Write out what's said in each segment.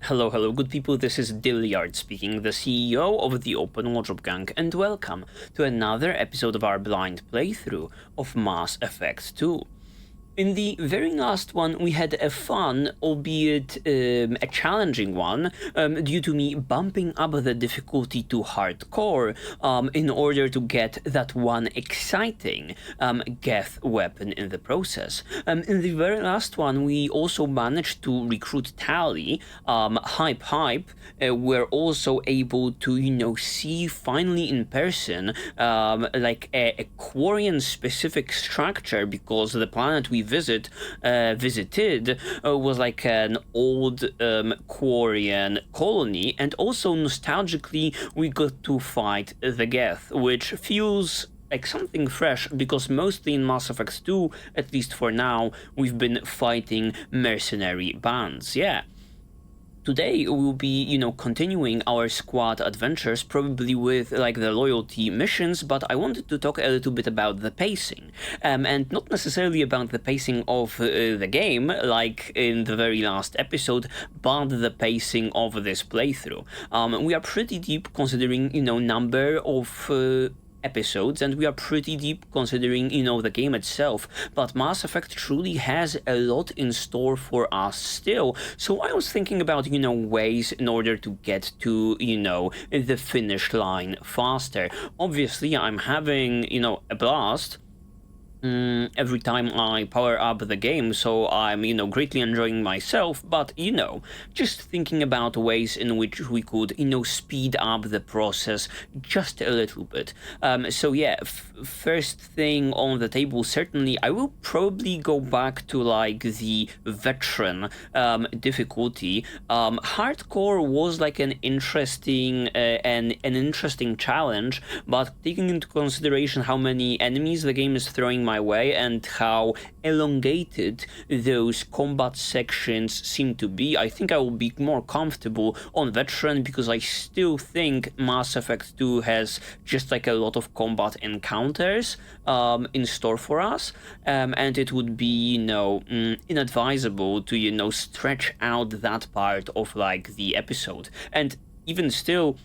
Hello, good people, this is DyliardGaming speaking, the CEO of the Open Wardrobe Gang, and welcome to another episode of our blind playthrough of Mass Effect 2. In the very last one, we had a fun, albeit a challenging one, due to me bumping up the difficulty to hardcore in order to get that one exciting Geth weapon in the process. In the very last one, we also managed to recruit Tali, hype. We're also able to, see finally in person, like a Quarian-specific structure, because the planet we visited was like an old Quarian colony, and also nostalgically we got to fight the Geth, which feels like something fresh, because mostly in Mass Effect 2, at least for now, we've been fighting mercenary bands. Yeah. Today we'll be, continuing our squad adventures, probably with like the loyalty missions, but I wanted to talk a little bit about the pacing, and not necessarily about the pacing of the game, like in the very last episode, but the pacing of this playthrough. We are pretty deep considering, number of episodes, and we are pretty deep considering, the game itself, but Mass Effect truly has a lot in store for us still. So I was thinking about, ways in order to get to, the finish line faster. Obviously, I'm having, a blast every time I power up the game, so I'm, greatly enjoying myself, but, just thinking about ways in which we could, speed up the process just a little bit. So yeah, first thing on the table, certainly, I will probably go back to, like, the veteran difficulty. Hardcore was, like, an interesting challenge, but taking into consideration how many enemies the game is throwing my way and how elongated those combat sections seem to be, I think I will be more comfortable on veteran, because I still think Mass Effect 2 has just like a lot of combat encounters in store for us, and it would be, inadvisable to, stretch out that part of like the episode. And even still,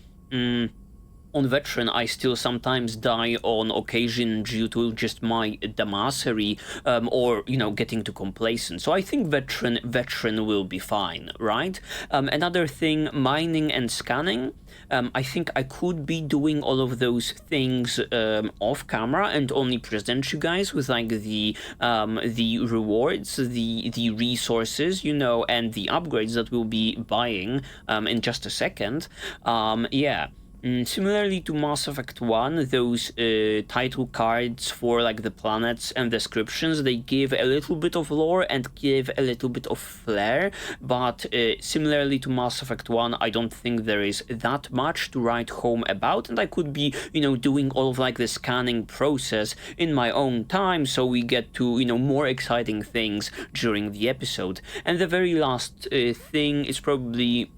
on veteran, I still sometimes die on occasion due to just my damassery, or, getting too complacent. So I think veteran will be fine, right? Another thing, mining and scanning. I think I could be doing all of those things off camera and only present you guys with like the rewards, the resources, and the upgrades that we'll be buying in just a second. Yeah. Similarly to Mass Effect 1, those title cards for like the planets and descriptions, they give a little bit of lore and give a little bit of flair, but similarly to Mass Effect 1, I don't think there is that much to write home about, and I could be, doing all of like the scanning process in my own time, so we get to, more exciting things during the episode. And the very last thing is probably,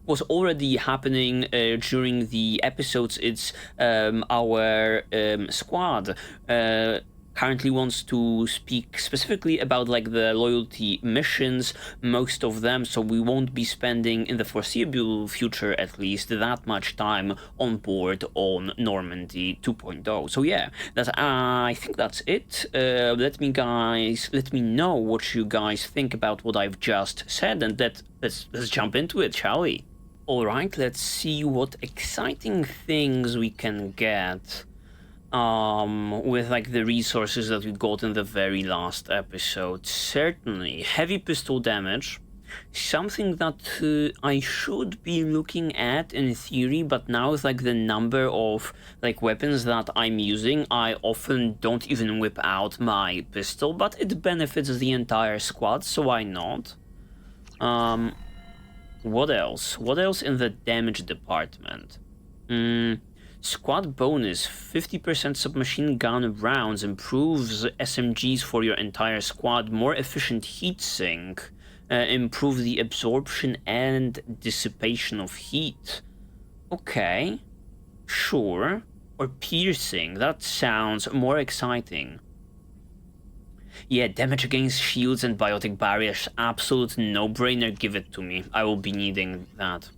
was already happening during the episodes. It's our squad currently wants to speak specifically about like the loyalty missions, most of them, so we won't be spending in the foreseeable future at least that much time on board on Normandy 2.0. So yeah, I think that's it. Let me know what you guys think about what I've just said, and let's jump into it, shall we? Alright, let's see what exciting things we can get with like the resources that we got in the very last episode. Certainly, heavy pistol damage, something that I should be looking at in theory, but now with like the number of like weapons that I'm using, I often don't even whip out my pistol, but it benefits the entire squad, so why not? What else? What else in the damage department? Squad bonus, 50% submachine gun rounds, improves SMGs for your entire squad, more efficient heat sink, improve the absorption and dissipation of heat. Okay, sure. Or piercing, that sounds more exciting. Yeah, damage against shields and biotic barriers, absolute no-brainer, give it to me. I will be needing that.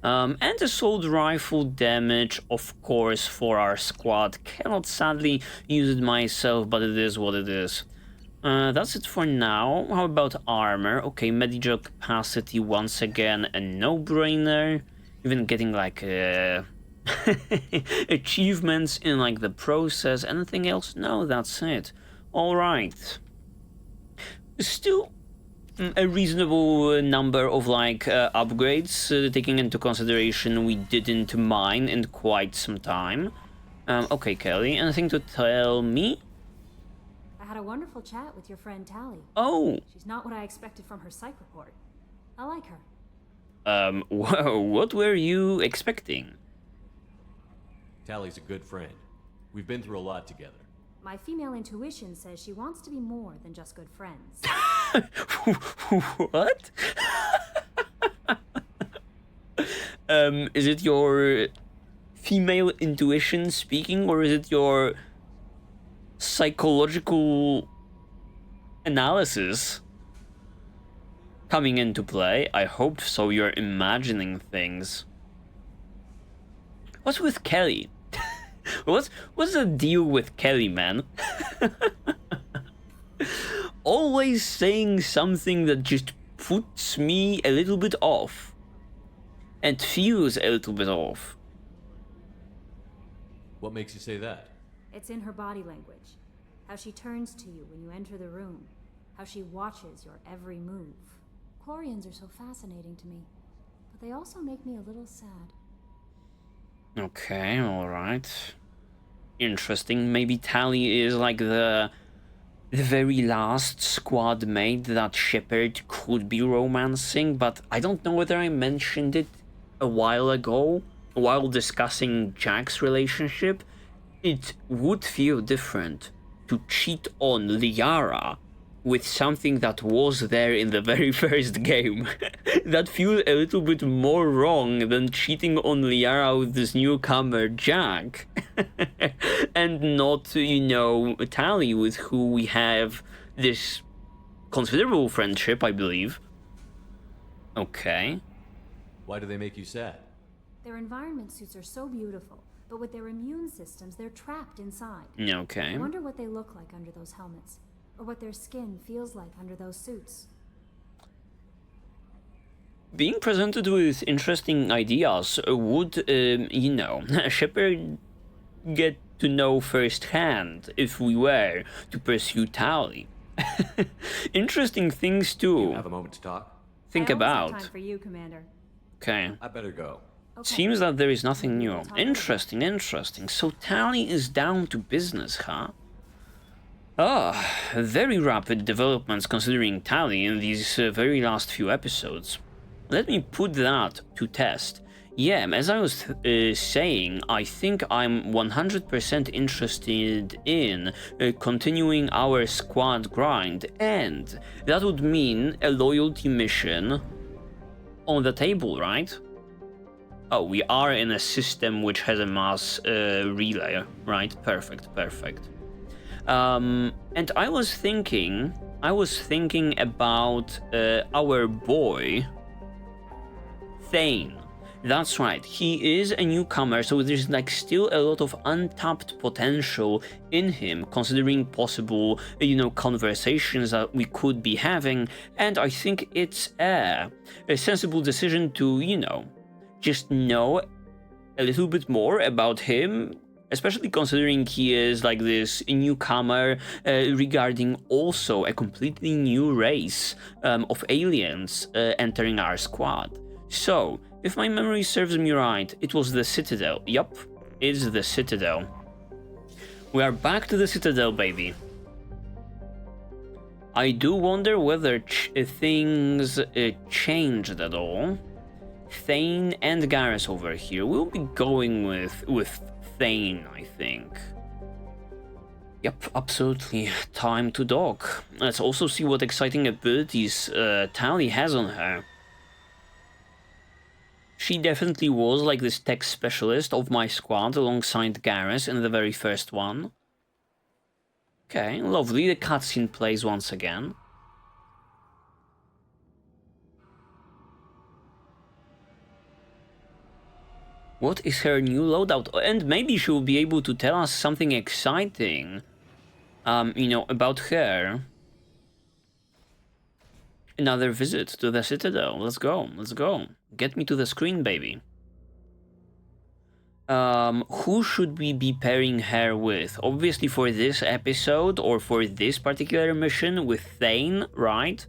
And assault rifle damage, of course, for our squad. Cannot sadly use it myself, but it is what it is. That's it for now. How about armor? Okay, medical capacity, once again, a no-brainer. Even getting, like, achievements in, like, the process. Anything else? No, that's it. Alright. Still a reasonable number of, like, upgrades, taking into consideration we didn't mine in quite some time. Okay, Kelly, anything to tell me? I had a wonderful chat with your friend Tally. Oh. She's not what I expected from her psych report. I like her. Whoa, what were you expecting? Tally's a good friend. We've been through a lot together. My female intuition says she wants to be more than just good friends. What? Is it your female intuition speaking, or is it your psychological analysis coming into play? I hope so. You're imagining things. What's with Kelly? What's the deal with Kelly, man? Always saying something that just puts me a little bit off. And feels a little bit off. What makes you say that? It's in her body language. How she turns to you when you enter the room. How she watches your every move. Quarians are so fascinating to me, but they also make me a little sad. Okay, alright. Interesting. Maybe Tally is like the very last squad mate that Shepard could be romancing, but I don't know whether I mentioned it a while ago, while discussing Jack's relationship. It would feel different to cheat on Liara with something that was there in the very first game. That feels a little bit more wrong than cheating on Liara with this newcomer Jack. And not, you know, Tally, with who we have this considerable friendship, I believe. Okay. Why do they make you sad? Their environment suits are so beautiful, but with their immune systems, they're trapped inside. Okay. I wonder what they look like under those helmets, or what their skin feels like under those suits. Being presented with interesting ideas would, you know, Shepard get to know firsthand if we were to pursue Tally. Interesting things to You have a moment to talk? think I always have about. time for you, Commander. Okay. I better go. Okay. Seems that there is nothing Maybe new. we'll talk later. Interesting, interesting. So Tally is down to business, huh? Ah, very rapid developments considering Tally in these very last few episodes. Let me put that to test. Yeah, as I was saying, I think I'm 100% interested in continuing our squad grind, and that would mean a loyalty mission on the table, right? Oh, we are in a system which has a mass relay, right? Perfect, perfect. And I was thinking about our boy, Thane. That's right, he is a newcomer, so there's like still a lot of untapped potential in him, considering possible, you know, conversations that we could be having, and I think it's a sensible decision to, you know, just know a little bit more about him, especially considering he is like this newcomer regarding also a completely new race of aliens entering our squad. So, if my memory serves me right, it was the Citadel. Yup, it's the Citadel. We are back to the Citadel, baby. I do wonder whether things changed at all. Thane and Garrus over here. We'll be going with Thane, I think. Yep, absolutely. Time to dock. Let's also see what exciting abilities Tally has on her. She definitely was like this tech specialist of my squad alongside Garrus in the very first one. Okay, lovely. The cutscene plays once again. What is her new loadout? And maybe she will be able to tell us something exciting, you know, about her. Another visit to the Citadel. Let's go. Let's go. Get me to the screen, baby. Who should we be pairing her with? Obviously for this episode or for this particular mission with Thane, right?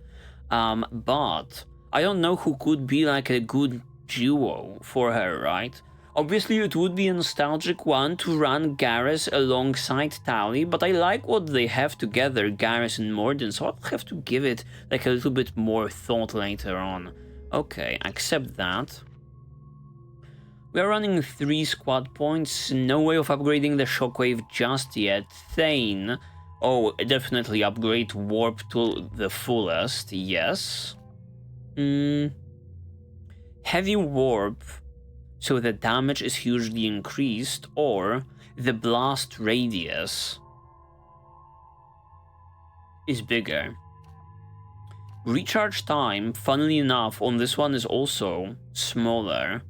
But I don't know who could be like a good duo for her, right? Obviously it would be a nostalgic one to run Garrus alongside Tali, but I like what they have together, Garrus and Mordin, so I'll have to give it like a little bit more thought later on. Okay, accept that. We are running 3 squad points, no way of upgrading the shockwave just yet. Thane, oh, definitely upgrade warp to the fullest, yes. Heavy warp, so the damage is hugely increased, or the blast radius is bigger. Recharge time, funnily enough, on this one is also smaller.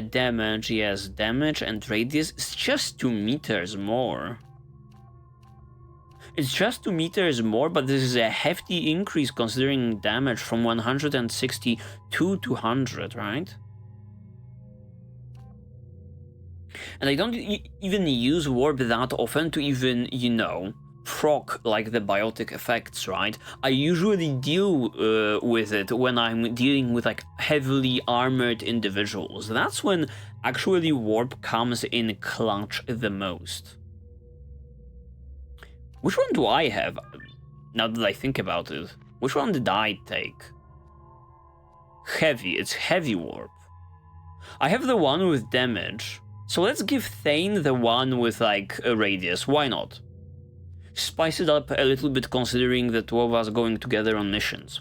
Damage, yes, damage and radius is just 2 meters more. It's just 2 meters more, but this is a hefty increase considering damage from 160 to 200, right? And I don't even use warp that often to even, you know, proc like the biotic effects, right? I usually deal with it when I'm dealing with like heavily armored individuals. That's when actually warp comes in clutch the most. Which one do I have? Now that I think about it, which one did I take? Heavy, it's heavy warp. I have the one with damage, so let's give Thane the one with like a radius, why not? Spice it up a little bit considering the two of us going together on missions.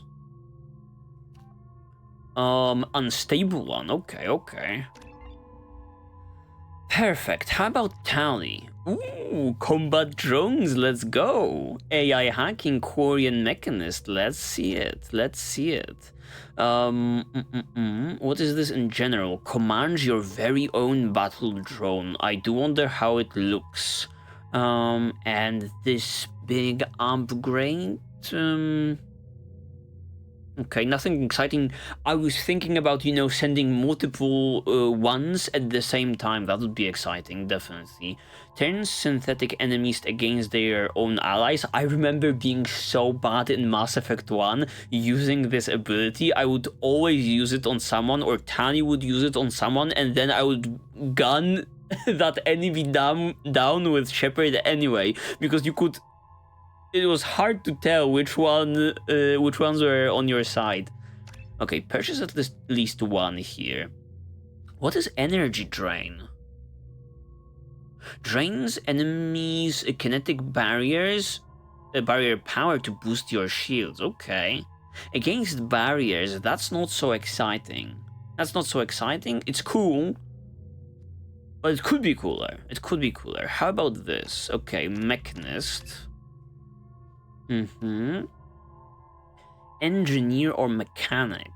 Unstable one, okay. Perfect, how about Tali? Ooh, combat drones, let's go! AI hacking Quarian mechanist, let's see it. What is this in general? Command your very own battle drone. I do wonder how it looks. And this big upgrade, okay, nothing exciting. I was thinking about, you know, sending multiple ones at the same time. That would be exciting, definitely. Turns synthetic enemies against their own allies. I remember being so bad in Mass Effect 1 using this ability. I would always use it on someone, or Tali would use it on someone, and then I would gun that enemy down with Shepard anyway, because you could. It was hard to tell which ones were on your side. Okay, purchase at least one here. What is energy drain? Drains enemies' kinetic barriers, barrier power to boost your shields. Okay, against barriers, that's not so exciting. It's cool. But it could be cooler. How about this? Okay, mechanist. Engineer or mechanic.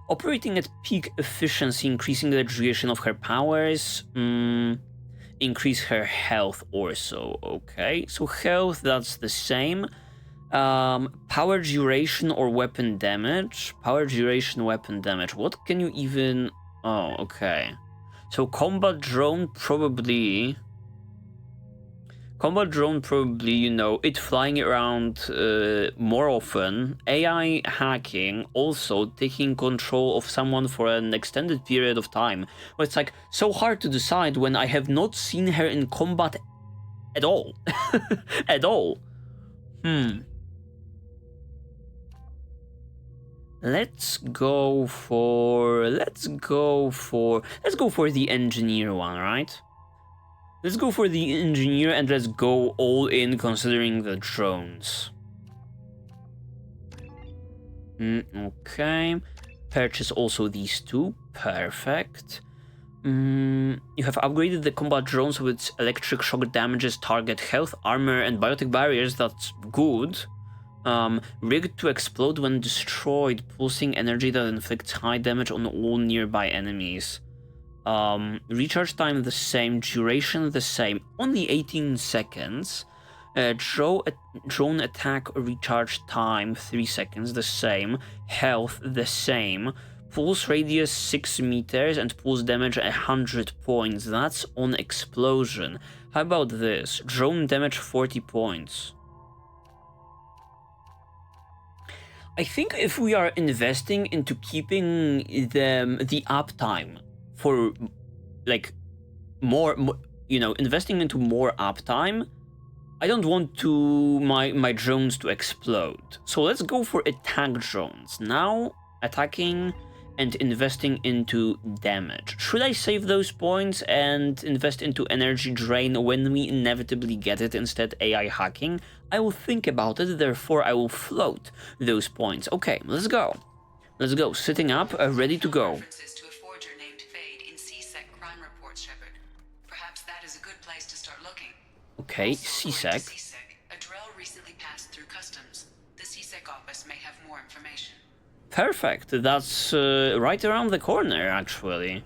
Operating at peak efficiency, increasing the duration of her powers. Increase her health also. Okay, so health, that's the same. Power duration or weapon damage. Power duration, weapon damage. What can you even... Oh, okay. So combat drone probably, you know, it flying around more often. AI hacking, also taking control of someone for an extended period of time. But it's like so hard to decide when I have not seen her in combat at all. At all. Let's go for the engineer one, right? Let's go for the engineer and let's go all in considering the drones. Okay. Purchase also these two. Perfect. You have upgraded the combat drones with electric shock damages, target health, armor, and biotic barriers. That's good. Rigged to explode when destroyed, pulsing energy that inflicts high damage on all nearby enemies. Recharge time the same, duration the same, only 18 seconds. Drone attack recharge time 3 seconds, the same. Health the same. Pulse radius 6 meters and pulse damage 100 points. That's on explosion. How about this? Drone damage 40 points. I think if we are investing into keeping the uptime for like more, investing into more uptime, I don't want to my drones to explode. So let's go for attack drones. Now attacking and investing into damage. Should I save those points and invest into energy drain when we inevitably get it instead AI hacking? I will think about it, therefore I will float those points. Okay, let's go. Let's go. Sitting up, ready to go. References to a forger named Fade in CSEC crime reports, Shepard. Perhaps that is a good place to start looking. Okay, Also, according CSEC. to CSEC, a drill recently passed through customs. The CSEC office may have more information. Perfect. That's right around the corner, actually.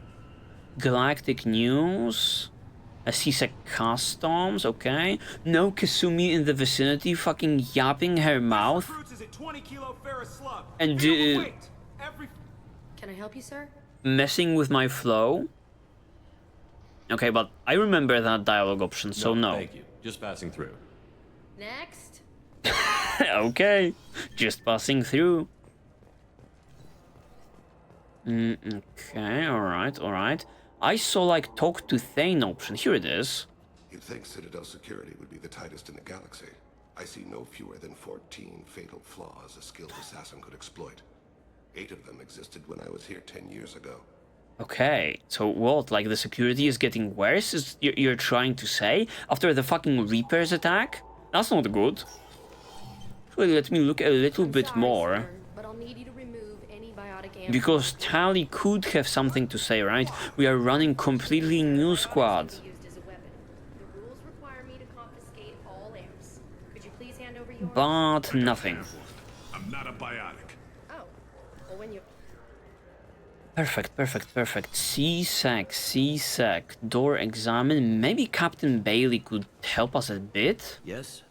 Galactic News. A CSEC Customs, okay. No Kasumi in the vicinity, fucking yapping her mouth. And Can I help you, sir? messing with my flow. Okay, but I remember that dialogue option, so no. Thank you. Just passing through. Next. Okay, just passing through. Okay, alright. I saw like talk to Thane option. Here it is. You'd think Citadel security would be the tightest in the galaxy. I see no fewer than 14 fatal flaws a skilled assassin could exploit. 8 of them existed when I was here 10 years ago. Okay, so what? Like the security is getting worse? Is you're trying to say after the fucking Reapers attack? That's not good. Well, let me look a little bit more. Sir, but I'll need you to remove any biotic ammo. Because Tally could have something to say, right? We are running completely new squad. Used as a weapon. The rules require me to confiscate all amps. Could you please hand over yours? But nothing. I'm not a biotic. Oh, well when you... Perfect. CSEC. Door examine. Maybe Captain Bailey could help us a bit? Yes?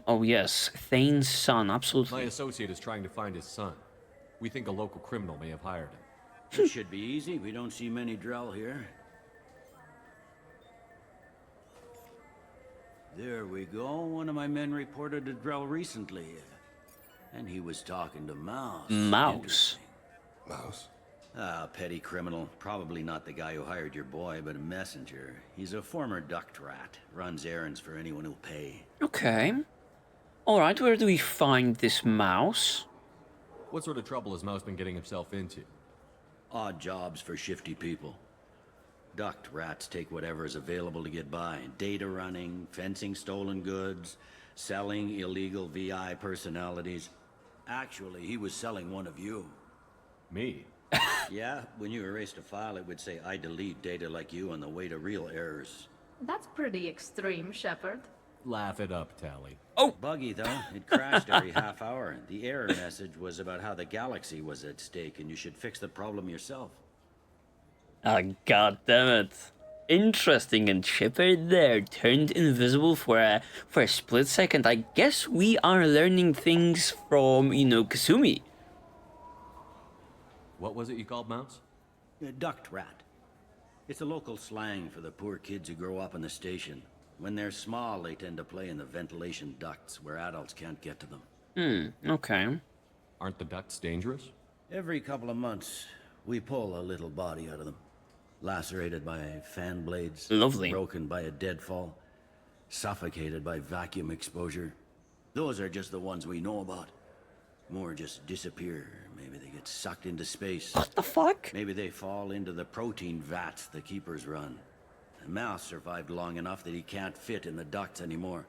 Oh yes. Thane's son, My absolutely. associate is trying to find his son. We think a local criminal may have hired him. It should be easy. We don't see many Drell here. There we go. One of my men reported a Drell recently. And he was talking to Mouse. Mouse. Interesting. Mouse? Ah, petty criminal. Probably not the guy who hired your boy, but a messenger. He's a former duct rat. Runs errands for anyone who'll pay. Okay. Alright, where do we find this mouse? What sort of trouble has Mouse been getting himself into? Odd jobs for shifty people. Duct rats take whatever is available to get by. Data running, fencing stolen goods, selling illegal VI personalities. Actually, he was selling one of you. Me? Yeah, when you erased a file, it would say, I delete data like you on the way to real errors. That's pretty extreme, Shepard. Laugh it up, Tally. Buggy, though. It crashed every half hour. The error message was about how the galaxy was at stake, and you should fix the problem yourself. Ah, god damn it. Interesting, and Shepard there turned invisible for a split second. I guess we are learning things from, Kasumi. What was it you called Mouse? A duct rat. It's a local slang for the poor kids who grow up in the station. When they're small, they tend to play in the ventilation ducts where adults can't get to them. Okay. Aren't the ducts dangerous? Every couple of months, we pull a little body out of them. Lacerated by fan blades. Lovely. Broken by a deadfall. Suffocated by vacuum exposure. Those are just the ones we know about. More just disappear. Maybe they get sucked into space. What the fuck? Maybe they fall into the protein vats the keepers run. The mouse survived long enough that he can't fit in the ducts anymore.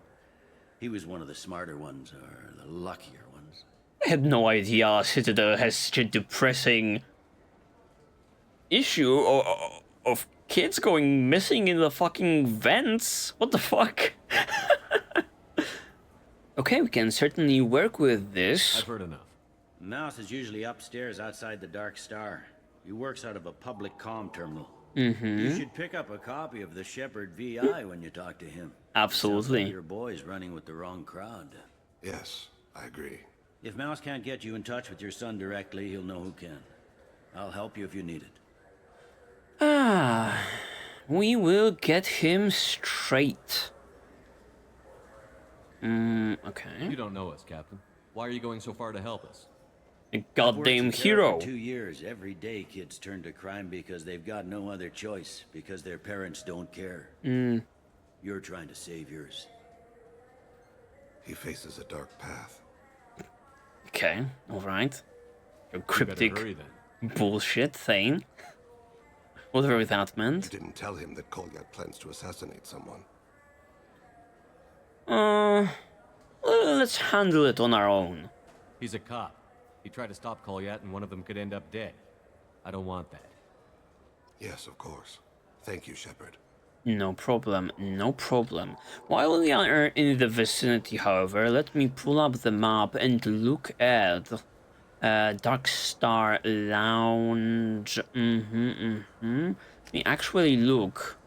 He was one of the smarter ones, or the luckier ones. I had no idea Citadel has such a depressing issue of kids going missing in the fucking vents. What the fuck? Okay, we can certainly work with this. I've heard enough. Mouse is usually upstairs outside the Dark Star. He works out of a public comm terminal. Mm-hmm. You should pick up a copy of the Shepard VI when you talk to him. Absolutely. Sounds like your boy's running with the wrong crowd. Yes, I agree. If Mouse can't get you in touch with your son directly, he'll know who can. I'll help you if you need it. Ah, we will get him straight. Okay. You don't know us, Captain. Why are you going so far to help us? A goddamn Worked in hero. for 2 years. Every day kids turn to crime because they've got no other choice, because their parents don't care. You're trying to save yours. He faces a dark path. Okay, alright. Your You cryptic better hurry then. bullshit thing. Whatever that You meant. didn't tell him that Kolyat plans to assassinate someone. Let's handle it on our own. He's a cop. He tried to stop Kolyat and one of them could end up dead. I don't want that. Yes, of course. Thank you, Shepard. No problem, no problem. While we are in the vicinity, however, let me pull up the map and look at Dark Star Lounge. Let me actually look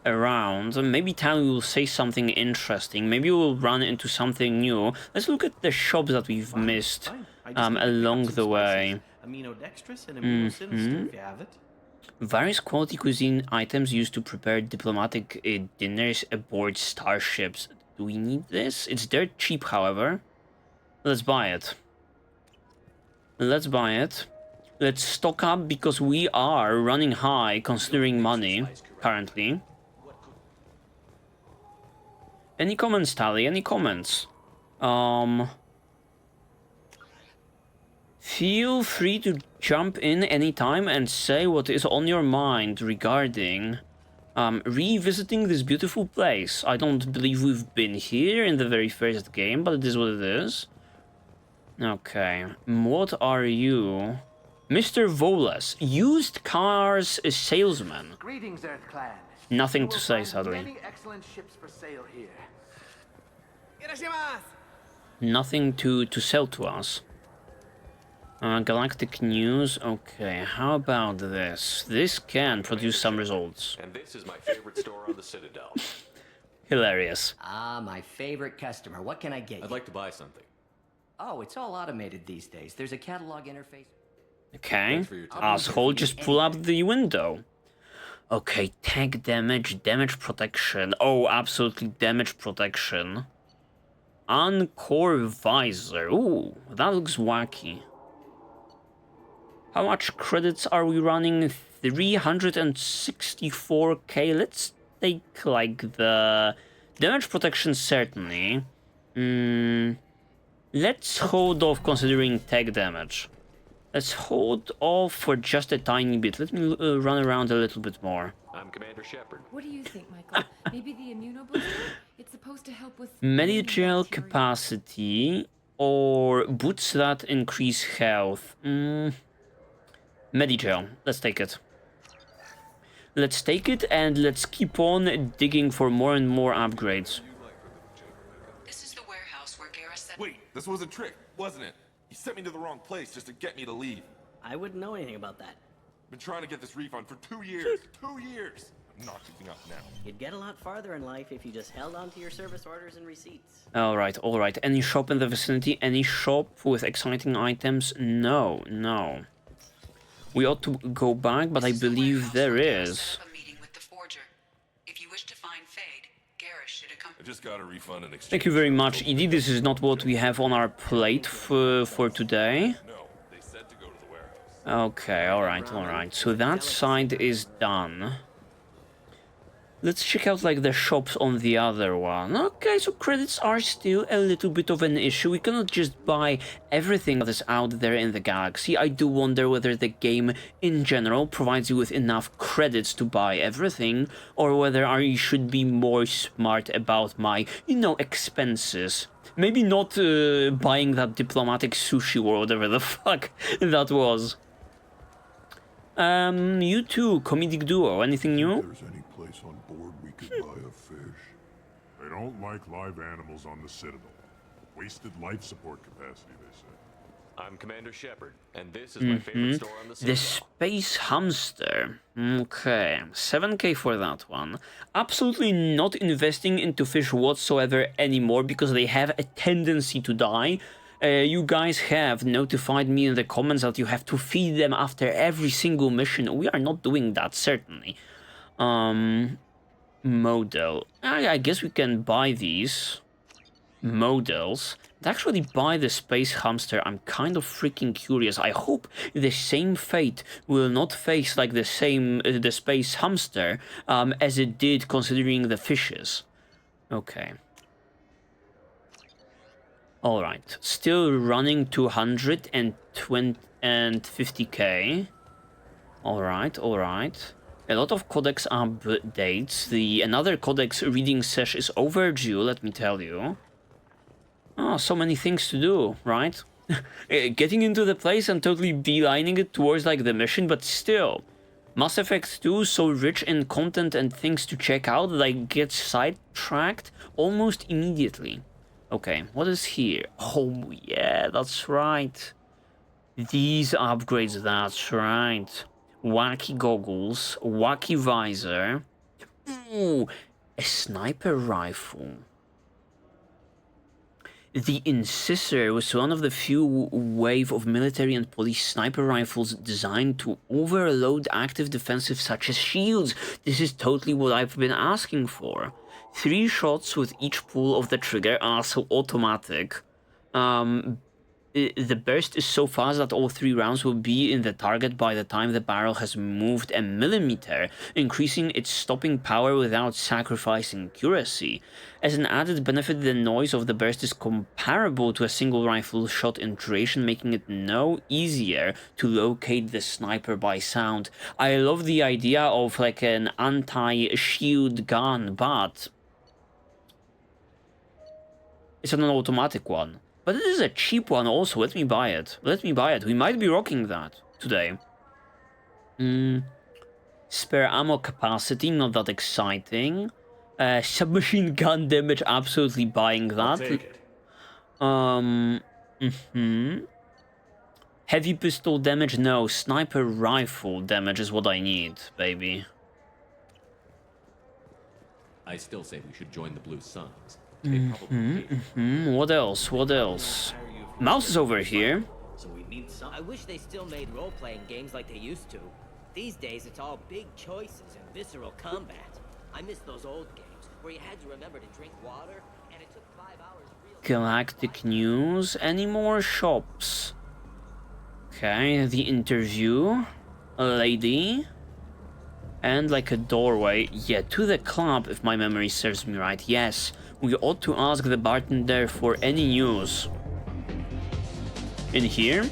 around. Maybe Tally will say something interesting. Maybe we'll run into something new. Let's look at the shops that we've missed along the way. Aminodextrous and aminosinister, if you have it. Various quality cuisine items used to prepare diplomatic dinners aboard starships. Do we need this? It's dirt cheap, however. Let's buy it. Let's buy it. Let's stock up because we are running high considering money currently. Any comments, Tally? Any comments? Feel free to jump in anytime and say what is on your mind regarding revisiting this beautiful place. I don't believe we've been here in the very first game, but it is what it is. Okay, what are you? Mr. Volas, used cars salesman. Greetings, Earth Clan. Nothing to say, sadly. Many excellent ships for sale here. Nothing to sell to us. Galactic news. Okay, how about this? This can produce some results. And this is my favorite store on the Citadel. Hilarious. Ah, my favorite customer. What can I get you? I'd like to buy something. Oh, it's all automated these days. There's a catalog interface. Okay, asshole, just pull up the window. Okay, tag damage, damage protection. Oh, absolutely damage protection. Encore visor. Ooh, that looks wacky. How much credits are we running? 364k. Let's take like the damage protection certainly. Let's hold off considering tag damage. Let's hold off for just a tiny bit. Let me run around a little bit more. I'm Commander Shepard. What do you think, Michael? Maybe the immunobooster? It's supposed to help with Medigel capacity or boots that increase health. Medigel. Let's take it. Let's take it and let's keep on digging for more and more upgrades. This is the warehouse where Garrus said... Wait, this was a trick, wasn't it? You sent me to the wrong place just to get me to leave. I wouldn't know anything about that. Been trying to get this refund for 2 years. 2 years! I'm not giving up now. You'd get a lot farther in life if you just held on to your service orders and receipts. Alright, alright. Any shop in the vicinity? Any shop with exciting items? No, no. We ought to go back, but I believe there is. A meeting with the forger. If you wish to find Fade, Garrus should accompany... I just got a refund and exchange. Thank you very much, Edie. This is not what we have on our plate for today. No, they said to go to the warehouse. Okay, alright. So that side is done. Let's check out like the shops on the other one. Okay, so credits are still a little bit of an issue. We cannot just buy everything that is out there in the galaxy. I do wonder whether the game in general provides you with enough credits to buy everything, or whether I should be more smart about my, expenses. Maybe not buying that diplomatic sushi or whatever the fuck that was. You too, comedic duo. Anything new? There's any place on board we could buy a fish? They don't like live animals on the Citadel. Wasted life support capacity, they say. I'm Commander Shepard, and this is my favorite store on the Citadel. The Space Hamster. Okay, 7K for that one. Absolutely not investing into fish whatsoever anymore because they have a tendency to die. You guys have notified me in the comments that you have to feed them after every single mission. We are not doing that, certainly. Model. I guess we can buy these models. To actually buy the Space Hamster, I'm kind of freaking curious. I hope the same fate will not face like the Space Hamster as it did considering the fishes. Okay. Alright, still running 250k. Alright. A lot of codex updates. Another codex reading sesh is overdue, let me tell you. Oh, so many things to do, right? Getting into the place and totally beelining it towards like the mission, but still. Mass Effect 2, so rich in content and things to check out that I get sidetracked almost immediately. Okay, what is here? Oh, yeah, that's right. These upgrades, that's right. Wacky goggles, wacky visor. Ooh, a sniper rifle. The Incisor was one of the few wave of military and police sniper rifles designed to overload active defensive such as shields. This is totally what I've been asking for. 3 shots with each pull of the trigger are so automatic. The burst is so fast that all 3 rounds will be in the target by the time the barrel has moved a millimeter, increasing its stopping power without sacrificing accuracy. As an added benefit, the noise of the burst is comparable to a single rifle shot in duration, making it no easier to locate the sniper by sound. I love the idea of like an anti-shield gun, but it's an automatic one. But it is a cheap one also. Let me buy it. We might be rocking that today. Spare ammo capacity, not that exciting. Submachine gun damage, absolutely buying that. I'll take it. Heavy pistol damage, no. Sniper rifle damage is what I need, baby. I still say we should join the Blue Suns. What else? Mouse is over here. So we need some. I wish they still made role-playing games like they used to. These days, it's all big choices and visceral combat. I miss those old games where you had to remember to drink water, and it took 5 hours. Galactic news. Any more shops? Okay, the interview. A lady. And like a doorway. Yeah, to the club, if my memory serves me right. Yes. We ought to ask the bartender for any news. In here?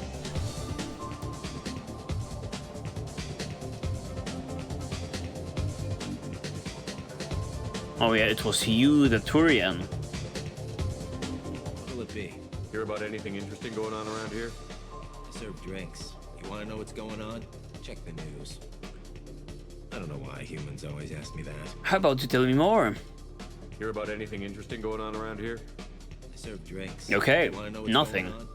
Oh yeah, it was you, the Turian. What'll it be? Hear about anything interesting going on around here? I serve drinks. You want to know what's going on? Check the news. I don't know why humans always ask me that. How about you tell me more? Hear about anything interesting going on around here? I serve drinks. Okay, you want to know what's nothing. going on?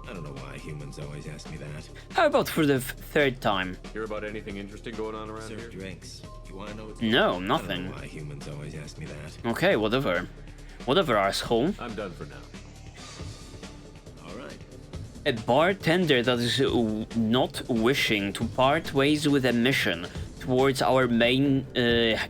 I don't know why humans always ask me that. How about for the 3rd time? Hear about anything interesting going on around Serve here? drinks. You want to know what's No, going on? nothing. I don't know why humans always ask me that. Okay, whatever. Whatever, asshole. I'm done for now. All right. A bartender that is not wishing to part ways with a mission towards our main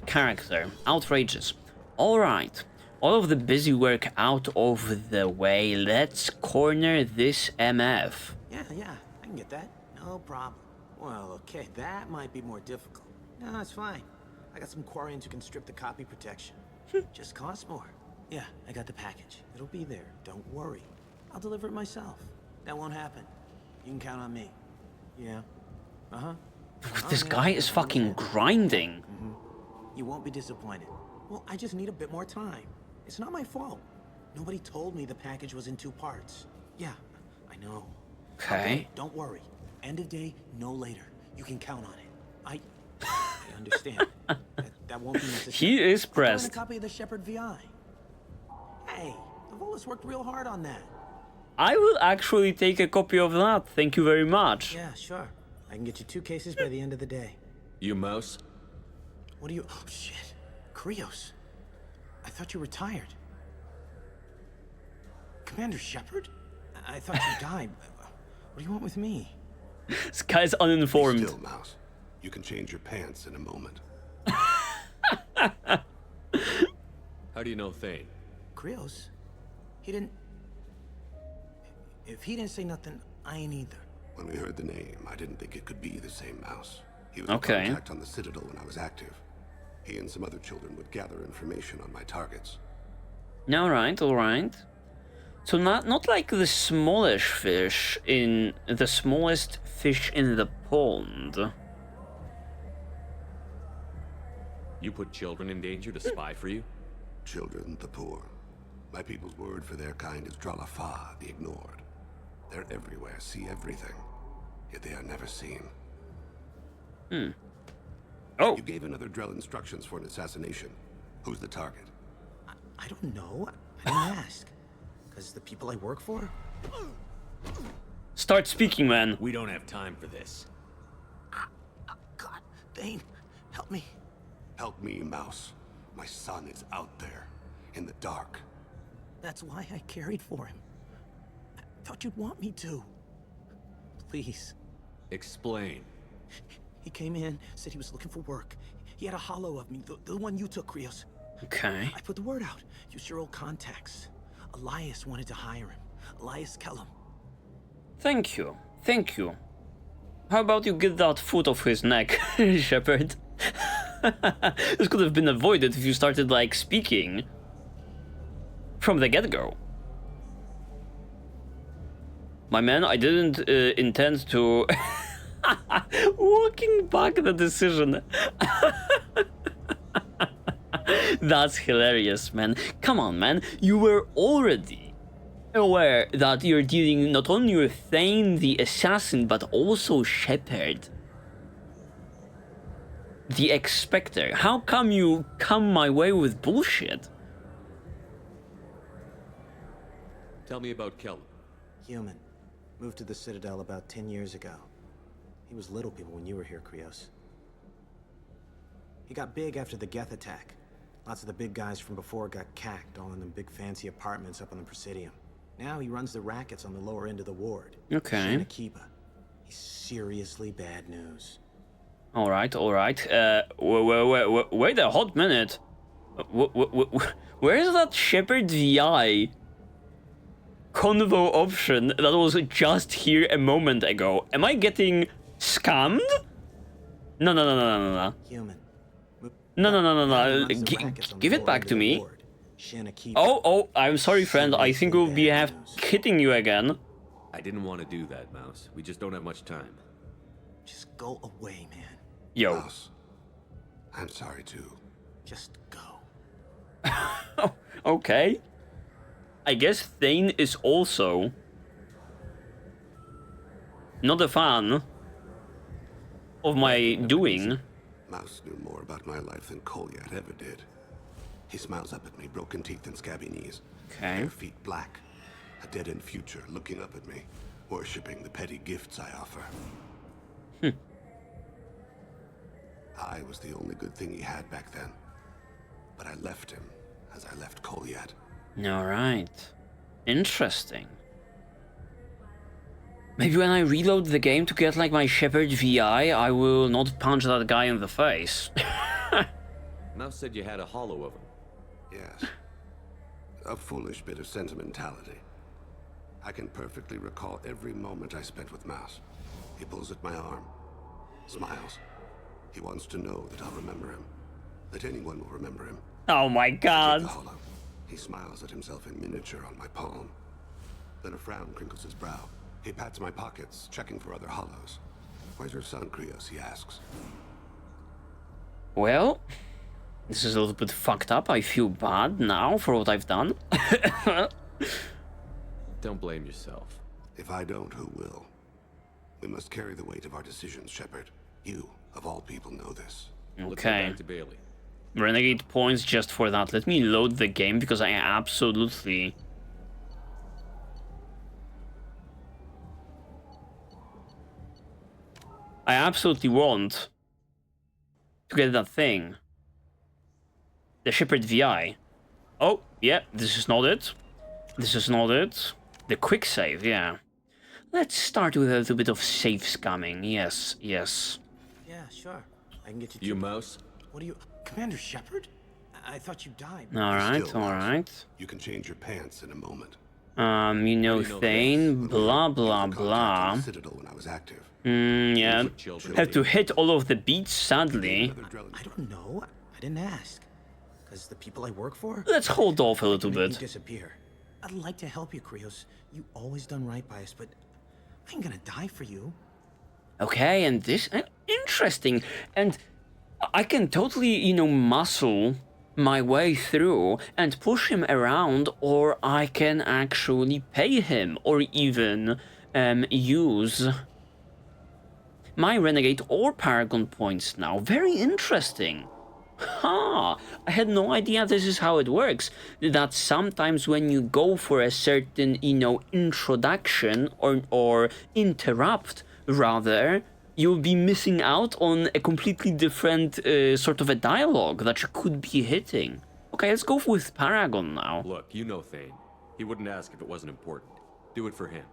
character. Outrageous. Alright. All of the busy work out of the way. Let's corner this MF. Yeah, I can get that. No problem. Well, okay, that might be more difficult. No, it's fine. I got some Quarians who can strip the copy protection. Just costs more. Yeah, I got the package. It'll be there. Don't worry. I'll deliver it myself. That won't happen. You can count on me. Yeah. Uh-huh. This guy is fucking grinding. You won't be disappointed. Well, I just need a bit more time. It's not my fault. Nobody told me the package was in 2 parts. Yeah, I know. Okay. Don't worry. End of day, no later. You can count on it. I understand. That won't be necessary. He is I'll find pressed. a copy of the Shepard VI. Hey, the Volus worked real hard on that. I will actually take a copy of that. Thank you very much. Yeah, sure. I can get you 2 cases by the end of the day. You Mouse? What are you... Oh, shit. Krios. I thought you were retired. Commander Shepard? I thought you died. What do you want with me? This guy's uninformed. Still, Mouse. You can change your pants in a moment. How do you know Thane? Krios? He didn't... If he didn't say nothing, I ain't either. When we heard the name, I didn't think it could be the same Mouse. He was Okay. in contact on the Citadel when I was active. He and some other children would gather information on my targets. Alright, alright. So not like the smallish fish in... The smallest fish in the pond. You put children in danger to spy for you? Children, the poor. My people's word for their kind is Dralafa, the ignored. They're everywhere, see everything. Yet they are never seen. Oh. You gave another Drell instructions for an assassination. Who's the target? I don't know. I didn't ask. Because the people I work for? Start speaking, man. We don't have time for this. God, Thane, help me. Help me, Mouse. My son is out there, in the dark. That's why I carried for him. I thought you'd want me to. Please. Explain. He came in, said he was looking for work. He had a hollow of me, the one you took, Krios. Okay. I put the word out. Use your old contacts. Elias wanted to hire him. Elias Kellum. Thank you. Thank you. How about you get that foot off his neck, Shepard? This could have been avoided if you started, like, speaking from the get-go. My man, I didn't intend to... Walking back the decision. That's hilarious, man. Come on, man. You were already aware that you're dealing not only with Thane the assassin, but also Shepard the Expector. How come you come my way with bullshit? Tell me about Kellum. Human. Moved to the Citadel about 10 years ago. He was little people when you were here, Krios. He got big after the Geth attack. Lots of the big guys from before got cacked, all in them big fancy apartments up on the Presidium. Now he runs the rackets on the lower end of the ward. Okay. He's seriously bad news. Alright, alright. Wait a hot minute. Where is that Shepard VI convo option that was just here a moment ago? Am I getting scammed? No. Human. No. Give it back to me. Oh, I'm sorry, friend. I think we'll be hitting you again. I didn't want to do that, Mouse. We just don't have much time. Just go away, man. Yo. Mouse, I'm sorry too. Just go. Okay. I guess Thane is also not a fan of my doing. Mouse knew more about my life than Kolyat ever did. He smiles up at me, broken teeth and scabby knees. Okay. Bare feet black. A dead-end future looking up at me, worshipping the petty gifts I offer. I was the only good thing he had back then. But I left him as I left Kolyat. Alright. Interesting. Maybe when I reload the game to get like my Shepard VI, I will not punch that guy in the face. Mouse said you had a hollow of him. Yes. A foolish bit of sentimentality. I can perfectly recall every moment I spent with Mouse. He pulls at my arm. Smiles. He wants to know that I'll remember him. That anyone will remember him. Oh my god. The hollow. He smiles at himself in miniature on my palm. Then a frown crinkles his brow. He pats my pockets, checking for other hollows. Where's your son, Krios? He asks. Well, this is a little bit fucked up. I feel bad now for what I've done. Don't blame yourself. If I don't, who will? We must carry the weight of our decisions, Shepard. You of all people know this. Let's go Okay. back to Bailey. Renegade points just for that. Let me load the game because I absolutely... want to get that thing. The Shepard VI. Oh, yeah, this is not it. This is not it. The quick save, yeah. Let's start with a little bit of save scamming. Yes, yes. Yeah, sure. I can get you. You mouse? What are you, Commander Shepard? I thought you died. Alright, alright. You can change your pants in a moment. You know Thane, blah blah blah. Citadel when I was active. Yeah. Have to hit all of the beats, sadly. I don't know. I didn't ask. Because the people I work for... Let's hold off a little make me bit. disappear. I'd like to help you, Krios. You always done right by us, but I ain't gonna die for you. Okay, and this... interesting. And I can totally, you know, muscle my way through and push him around, or I can actually pay him, or even use my Renegade or Paragon points now. Very interesting. Ha! I had no idea this is how it works. That sometimes when you go for a certain, you know, introduction or interrupt, rather, you'll be missing out on a completely different sort of a dialogue that you could be hitting. Okay, let's go with Paragon now. Look, you know Thane. He wouldn't ask if it wasn't important. Do it for him.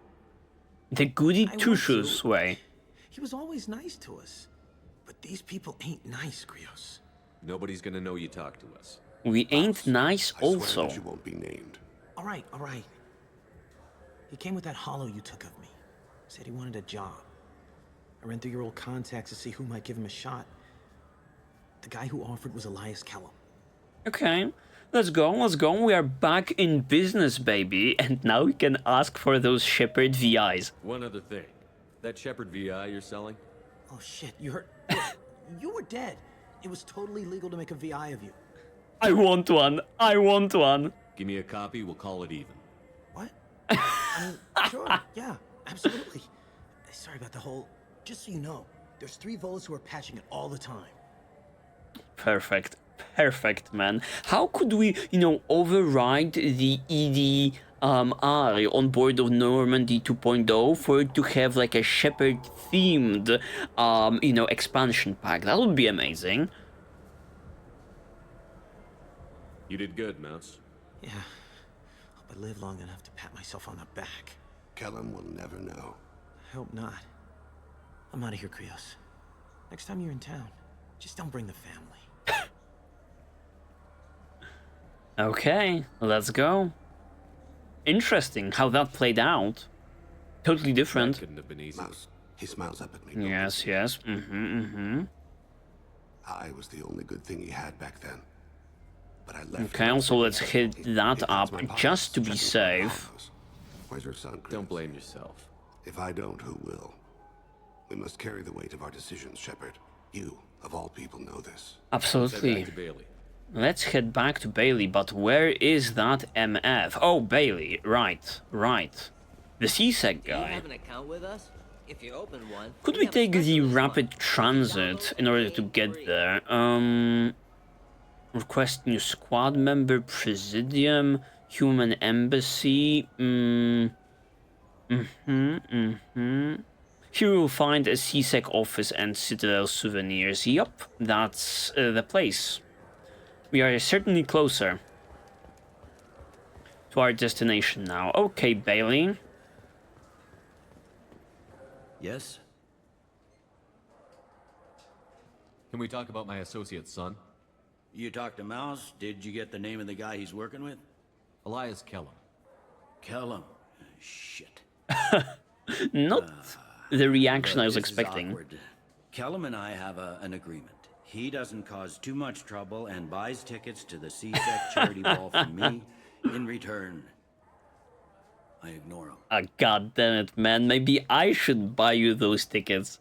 The goody two-shoes way. He was always nice to us. But these people ain't nice, Krios. Nobody's gonna know you talk to us. We ain't nice also. You won't be named. All right, all right. He came with that hollow you took of me. Said he wanted a job. I ran through your old contacts to see who might give him a shot. The guy who offered was Elias Kellum. Okay, let's go, let's go. We are back in business, baby. And now we can ask for those Shepard VIs. One other thing. That Shepard VI you're selling? Oh shit, you heard... You were dead. It was totally legal to make a VI of you. I want one. I want one. Give me a copy, we'll call it even. What? I mean, sure, yeah, absolutely. Sorry about the whole... Just so you know, there's 3 Volas who are patching it all the time. Perfect. Perfect, man. How could we, you know, override the ED I on board of Normandy 2.0 for it to have like a Shepard-themed, you know, expansion pack? That would be amazing. You did good, Mouse. Yeah. Hope I live long enough to pat myself on the back. Kellum will never know. I hope not. I'm out of here, Krios. Next time you're in town, just don't bring the family. Okay, let's go. Interesting how that played out. Totally different. That couldn't have been easy. Mouse, he smiles up at me. Yes, yes. I was the only good thing he had back then. But I left. Okay, also let's hit that up just to be safe. Where's your son, Chris? Don't blame yourself. If I don't, who will? We must carry the weight of our decisions, Shepard. You, of all people, know this. Absolutely. Back to Bailey. Let's head back to Bailey, but where is that MF? Oh, Bailey, right, right. The CSEC Do you guy. have an account with us? If you open one, Could we take the rapid transit in order to get there? Request new squad member, Presidium, Human Embassy. Here you'll find a CSEC office and Citadel souvenirs. Yup, that's the place. We are certainly closer to our destination now. Okay, Bailey. Yes? Can we talk about my associate's son? You talked to Mouse? Did you get the name of the guy he's working with? Elias Kellum. Kellum. Shit. Not the reaction Look, I was this is expecting. awkward. Kellum and I have an agreement. He doesn't cause too much trouble and buys tickets to the CSEC charity ball from me. In return, I ignore him. Ah, god damn it, man. Maybe I should buy you those tickets.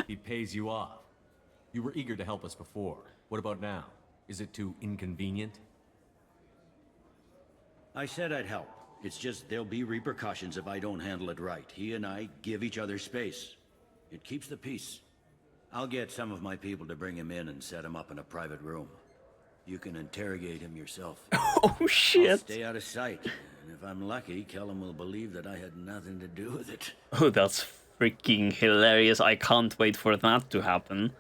He pays you off. You were eager to help us before. What about now? Is it too inconvenient? I said I'd help. It's just there'll be repercussions if I don't handle it right. He and I give each other space. It keeps the peace. I'll get some of my people to bring him in and set him up in a private room. You can interrogate him yourself. Oh shit! I'll stay out of sight, and if I'm lucky, Kellum will believe that I had nothing to do with it. Oh, that's freaking hilarious. I can't wait for that to happen.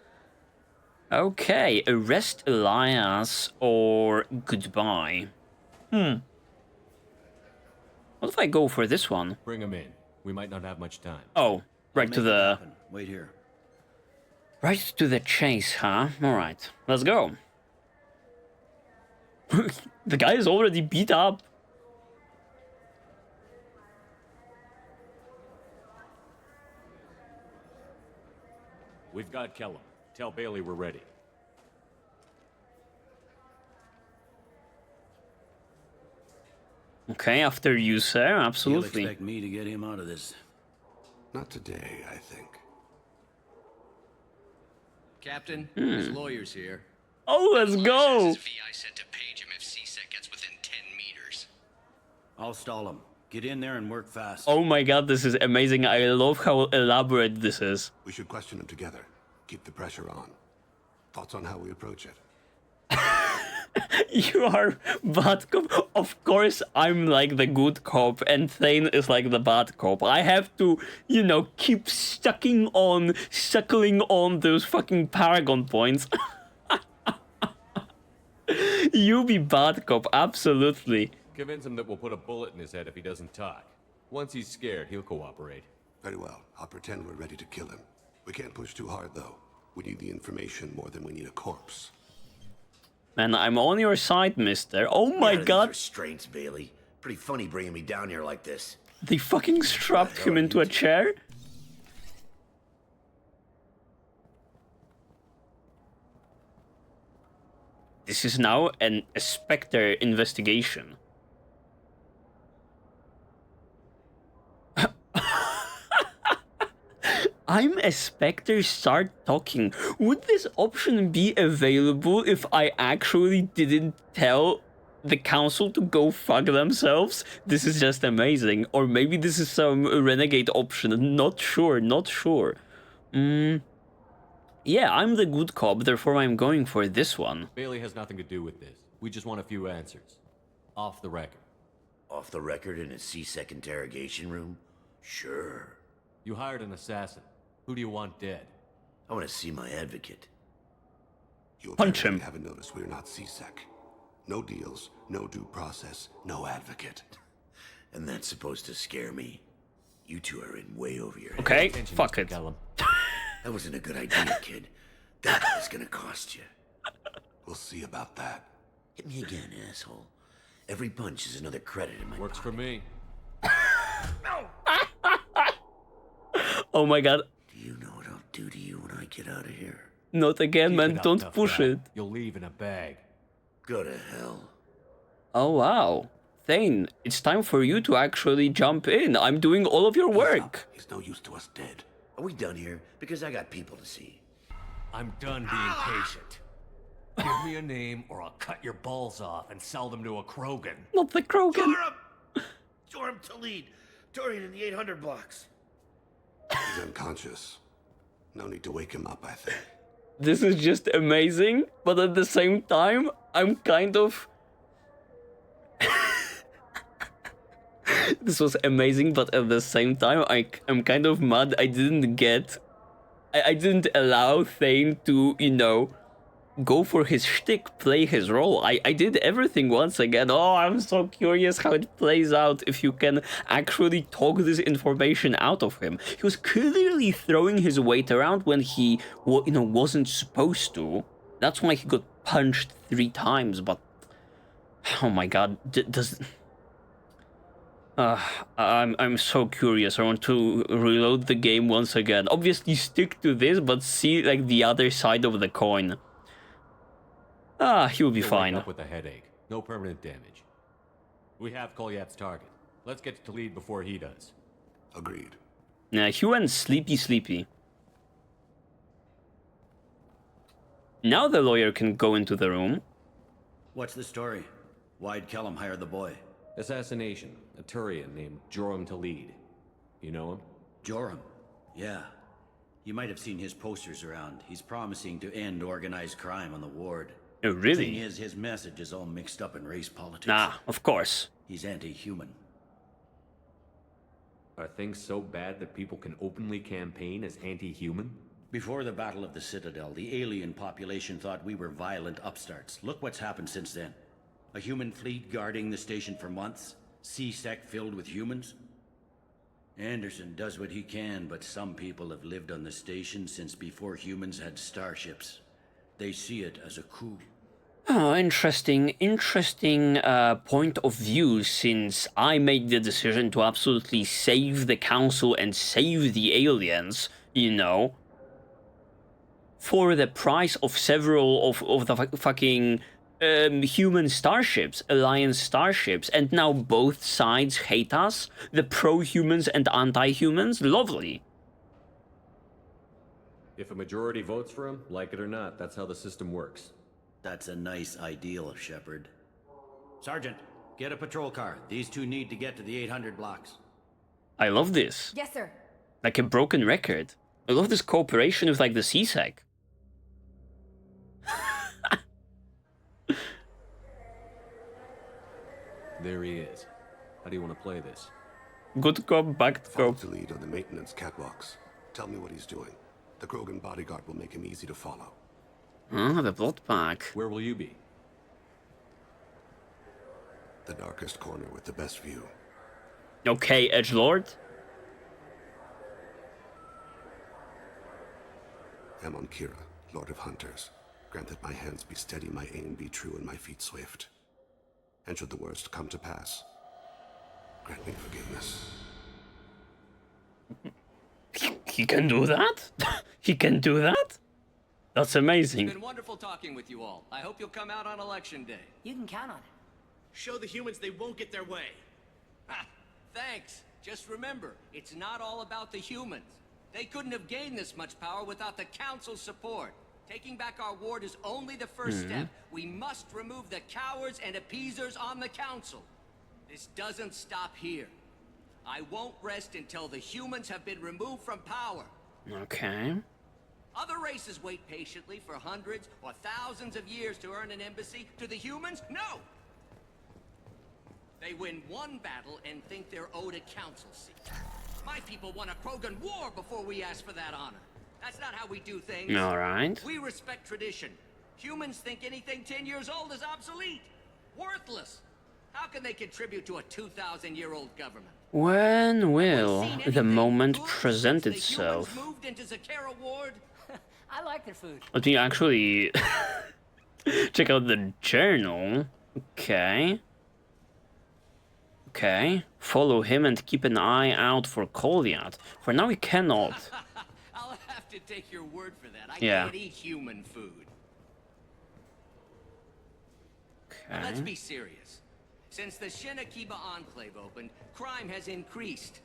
Okay, arrest Elias or goodbye. What if I go for this one? Bring him in. We might not have much time. Oh, right to the... Wait here. Right to the chase, huh? Alright, let's go. The guy is already beat up. We've got Kellum. Tell Bailey we're ready. Okay, after you, sir, absolutely. You'll expect me to get him out of this. Not today, I think. Captain, his lawyer's here. Oh, let's go! VI said to page him if CSEC gets within 10 meters. I'll stall him. Get in there and work fast. Oh my god, this is amazing. I love how elaborate this is. We should question him together. Keep the pressure on. Thoughts on how we approach it? You are bad cop. Of course, I'm like the good cop, and Thane is like the bad cop. I have to, you know, keep suckling on those fucking Paragon points. You be bad cop, absolutely. Convince him that we'll put a bullet in his head if he doesn't talk. Once he's scared, he'll cooperate. Very well. I'll pretend we're ready to kill him. We can't push too hard, though. We need the information more than we need a corpse. Man, I'm on your side, mister. Oh my god. Restraints, Bailey. Pretty funny bringing me down here like this. They fucking strapped him into a chair? This is now a Spectre investigation. I'm a Spectre, start talking. Would this option be available if I actually didn't tell the council to go fuck themselves? This is just amazing. Or maybe this is some Renegade option. Not sure, not sure. Yeah, I'm the good cop, therefore I'm going for this one. Bailey has nothing to do with this. We just want a few answers. Off the record. Off the record in a CSEC interrogation room? Sure. You hired an assassin. Who do you want dead? I want to see my advocate. You punch him. Haven't noticed we're not CSEC. No deals, no due process, no advocate. And that's supposed to scare me. You two are in way over your head. Okay, fuck it. That wasn't a good idea, kid. That is gonna cost you. We'll see about that. Hit me again, asshole. Every punch is another credit in my Works for me. Oh my god. Do you know what I'll do to you when I get out of here? Not again, Keep man. it up, Don't tough push guy. it. You'll leave in a bag. Go to hell. Oh wow. Thane, it's time for you to actually jump in. I'm doing all of your work. He's no use to us dead. Are we done here? Because I got people to see. I'm done being patient. Give me a name or I'll cut your balls off and sell them to a Krogan. Not the Krogan. Joram to lead. Dorian in the 800 blocks. He's unconscious. No need to wake him up, I think. This is just amazing, but at the same time, I'm kind of... This was amazing, but at the same time, I'm kind of mad I didn't get... I didn't allow Thane to, you know, go for his shtick, play his role. I did everything once again. Oh, I'm so curious how it plays out if you can actually talk this information out of him. He was clearly throwing his weight around when he, you know, wasn't supposed to. That's why he got punched 3 times, but... Oh my god, does... I'm so curious. I want to reload the game once again. Obviously stick to this, but see like the other side of the coin. He'll be fine. Wake up with a headache. No permanent damage. We have Kolyat's target. Let's get to lead before he does. Agreed. Yeah, he went sleepy. Now the lawyer can go into the room. What's the story? Why'd Kellum hire the boy? Assassination. A Turian named Joram to lead. You know him? Joram? Yeah. You might have seen his posters around. He's promising to end organized crime on the ward. Oh, really? Thing is, his message is all mixed up in race politics. Ah, of course. He's anti-human. Are things so bad that people can openly campaign as anti-human? Before the Battle of the Citadel, the alien population thought we were violent upstarts. Look what's happened since then. A human fleet guarding the station for months. C-Sec filled with humans. Anderson does what he can, but some people have lived on the station since before humans had starships. They see it as a coup. Oh, interesting point of view, since I made the decision to absolutely save the Council and save the aliens, you know, for the price of several of the fucking human starships, Alliance starships, and now both sides hate us, the pro-humans and anti-humans. Lovely. If a majority votes for him, like it or not, that's how the system works. That's a nice ideal, Shepard. Sergeant, get a patrol car. These two need to get to the 800 blocks. I love this. Yes, sir. Like a broken record. I love this cooperation with like the C-Sec. There he is. How do you want to play this? Good cop, bad Follow cop. the lead on the maintenance catwalks. Tell me what he's doing. The Krogan bodyguard will make him easy to follow. Ah, the blood pack. Where will you be? The darkest corner with the best view. Okay, edgelord. Amon Kira, Lord of Hunters. Grant that my hands be steady, my aim be true, and my feet swift. And should the worst come to pass, grant me forgiveness. He can do that? He can do that? That's amazing. It's been wonderful talking with you all. I hope you'll come out on election day. You can count on it. Show the humans they won't get their way. Ha! Thanks. Just remember, it's not all about the humans. They couldn't have gained this much power without the Council's support. Taking back our ward is only the first step. We must remove the cowards and appeasers on the Council. This doesn't stop here. I won't rest until the humans have been removed from power. Okay. Other races wait patiently for hundreds or thousands of years to earn an embassy. To the humans, no! They win one battle and think they're owed a council seat. My people won a Krogan war before we asked for that honor. That's not how we do things. All right. We respect tradition. Humans think anything 10 years old is obsolete. Worthless. How can they contribute to a 2,000-year-old government? When will the moment present itself? Moved into Zakera ward? I like their food. Let me actually check out the journal. Okay. Okay. Follow him and keep an eye out for Goliath. For now, we cannot. I'll have to take your word for that. I Yeah. can't eat human food. Okay. Let's be serious. Since the Shenakiba Enclave opened, crime has increased.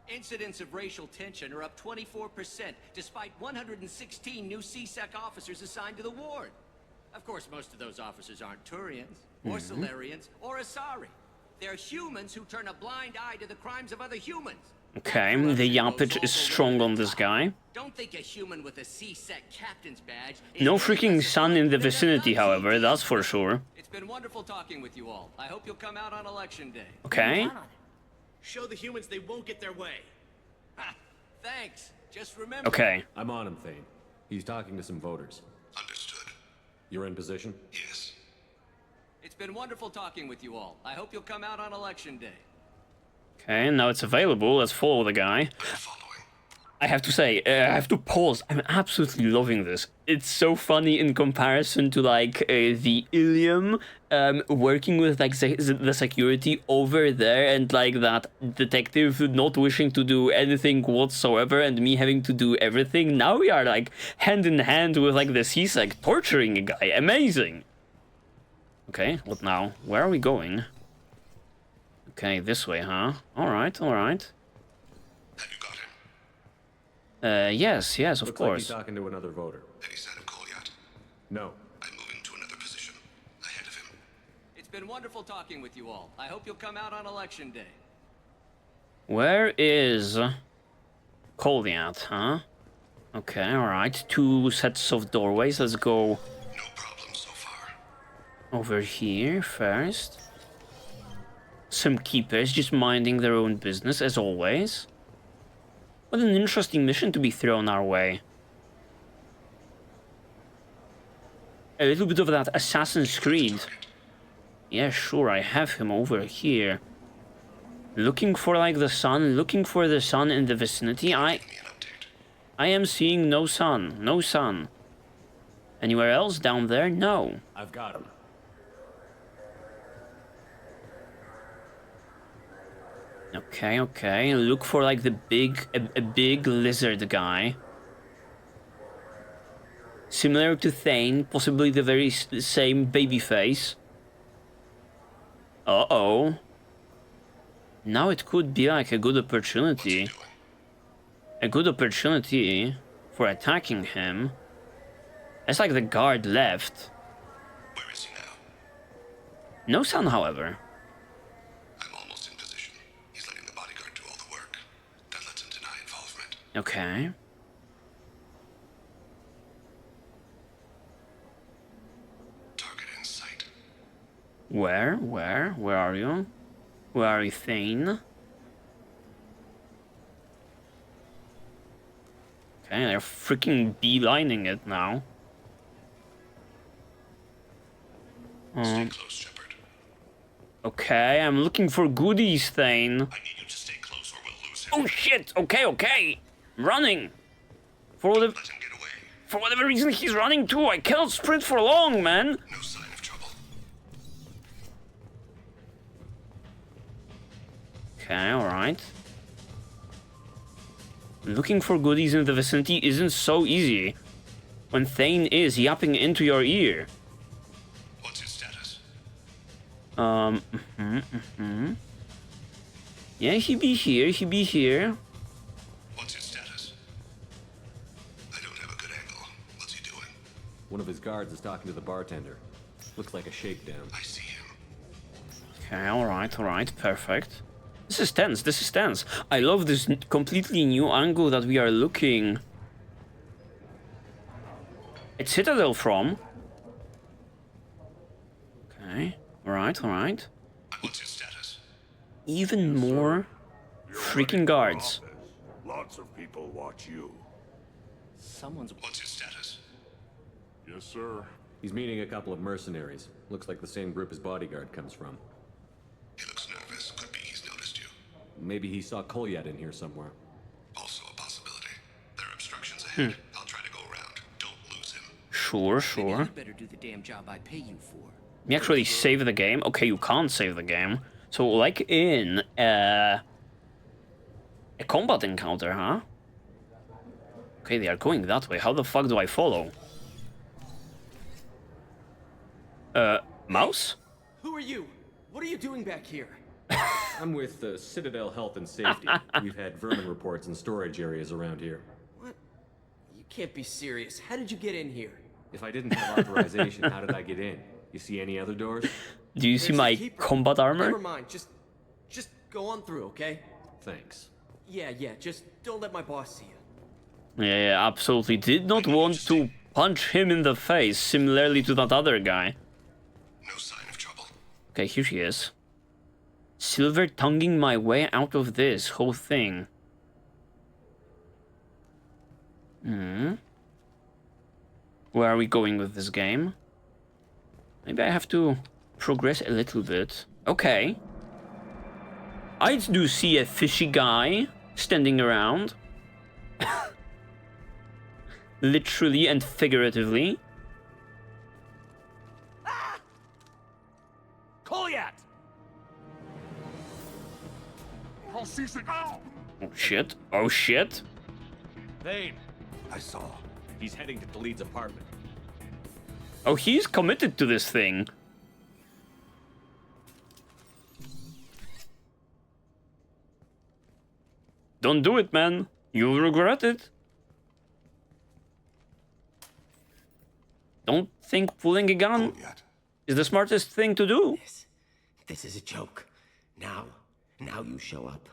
Incidents of racial tension are up 24%, despite 116 new C-Sec officers assigned to the ward. Of course, most of those officers aren't Turians, or Solarians, or Asari. They're humans who turn a blind eye to the crimes of other humans. Okay, the Yapich is strong on this guy. Don't think a human with a C-Sec captain's badge. No freaking sun in the vicinity, however, that's for sure. It's been wonderful talking with you all. I hope you'll come out on election day. Okay. Show the humans they won't get their way. Ha! Thanks. Just remember. Okay. I'm on him, Thane. He's talking to some voters. Understood. You're in position? Yes. It's been wonderful talking with you all. I hope you'll come out on election day. Okay, now it's available. Let's follow the guy. I have to say, I have to pause. I'm absolutely loving this. It's so funny in comparison to like the Ilium working with like the security over there, and like that detective not wishing to do anything whatsoever and me having to do everything. Now we are like hand in hand with like the C-Sec torturing a guy. Amazing. Okay, what now? Where are we going? Okay, this way, huh? Alright, alright. Have you got him? Yes, of Looks course. like he's talking to another voter. Any sign of Goliath? No. I'm moving to another position. Ahead of him. It's been wonderful talking with you all. I hope you'll come out on election day. Where is Goliath, huh? Okay, alright. 2 sets of doorways. Let's go over here first. Some keepers just minding their own business, as always. What an interesting mission to be thrown our way. A little bit of that Assassin's Creed. Yeah, sure, I have him over here. Looking for, like, the sun, looking for the sun in the vicinity. I am seeing no sun, no sun. Anywhere else down there? No. I've got him. Okay, okay. Look for, like, the big, a big lizard guy. Similar to Thane, possibly the very same baby face. Uh-oh. Now it could be like a good opportunity. A good opportunity for attacking him. It's like the guard left. Where is he now? No sun, however. I'm almost in position. He's letting the bodyguard do all the work. That lets him deny involvement. Okay. Target in sight. Where? Where are you? Where are you, Thane? Okay, they're freaking beelining it now. Stay close, Shepard. Okay, I'm looking for goodies, Thane. I need you to stay close or we'll lose him. Oh shit! Okay, okay. I'm running. For whatever, Let him get away. for whatever reason he's running too. I cannot sprint for long, man. No sign of trouble. Okay, alright. Looking for goodies in the vicinity isn't so easy when Thane is yapping into your ear. What's his status? Yeah, he be here. What's his status? I don't have a good angle. What's he doing? One of his guards is talking to the bartender. Looks like a shakedown. I see him. Okay, alright, perfect. This is tense. I love this completely new angle that we are looking at Citadel from. Okay, alright. What's his status? Even more freaking guards. Lots of people watch you. What's his status? Yes, sir. He's meeting a couple of mercenaries. Looks like the same group his bodyguard comes from. He looks nervous. Could be he's noticed you. Maybe he saw Kolyat in here somewhere. Also a possibility. There are obstructions ahead. I'll try to go around. Don't lose him. Sure. You better do the damn job I pay you for. You actually save the game? Okay, you can't save the game. So, like in a combat encounter, huh? Okay, they are going that way. How the fuck do I follow? Mouse? Who are you? What are you doing back here? I'm with Citadel Health and Safety. We've had vermin reports in storage areas around here. What? You can't be serious. How did you get in here? If I didn't have authorization, how did I get in? You see any other doors? Do you see my combat armor? Never mind. Just go on through, okay? Thanks. Yeah. Just don't let my boss see you. Yeah, absolutely. Did not want to punch him in the face, similarly to that other guy. No sign of trouble. Okay, here she is. Silver tonguing my way out of this whole thing. Where are we going with this game? Maybe I have to progress a little bit. Okay. I do see a fishy guy standing around. Literally and figuratively. Kolyat! Oh shit. Thane! I saw. He's heading to Khalid's apartment. Oh, he's committed to this thing. Don't do it, man. You'll regret it. Don't think pulling a gun is the smartest thing to do. This is a joke. Now you show up.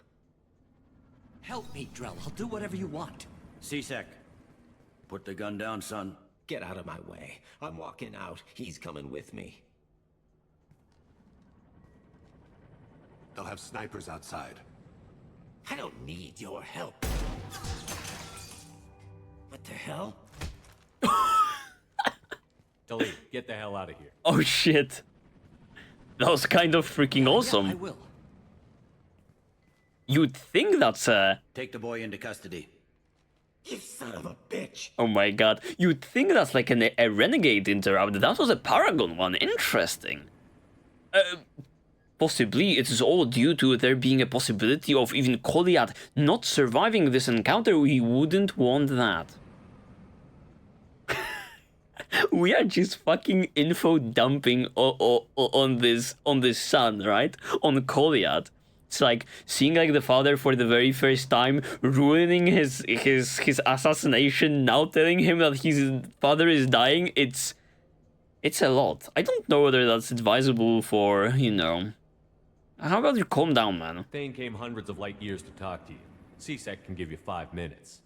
Help me, Drell. I'll do whatever you want. C-Sec, Put the gun down, son. Get out of my way. I'm walking out. He's coming with me. They'll have snipers outside. I don't need your help. What the hell? Delete. Get the hell out of here. Oh shit. That was kind of freaking awesome. Yeah, I will. You'd think that's a... Take the boy into custody. You son of a bitch. Oh my god. You'd think that's like a Renegade interrupt. That was a Paragon one. Interesting. Possibly it is all due to there being a possibility of even Goliath not surviving this encounter. We wouldn't want that. We are just fucking info dumping on this son, right? On Goliath. It's like seeing like the father for the very first time, ruining his assassination, now telling him that his father is dying. It's a lot. I don't know whether that's advisable for, you know. How about you calm down, man? Thane came hundreds of light years to talk to you. CSEC can give you 5 minutes.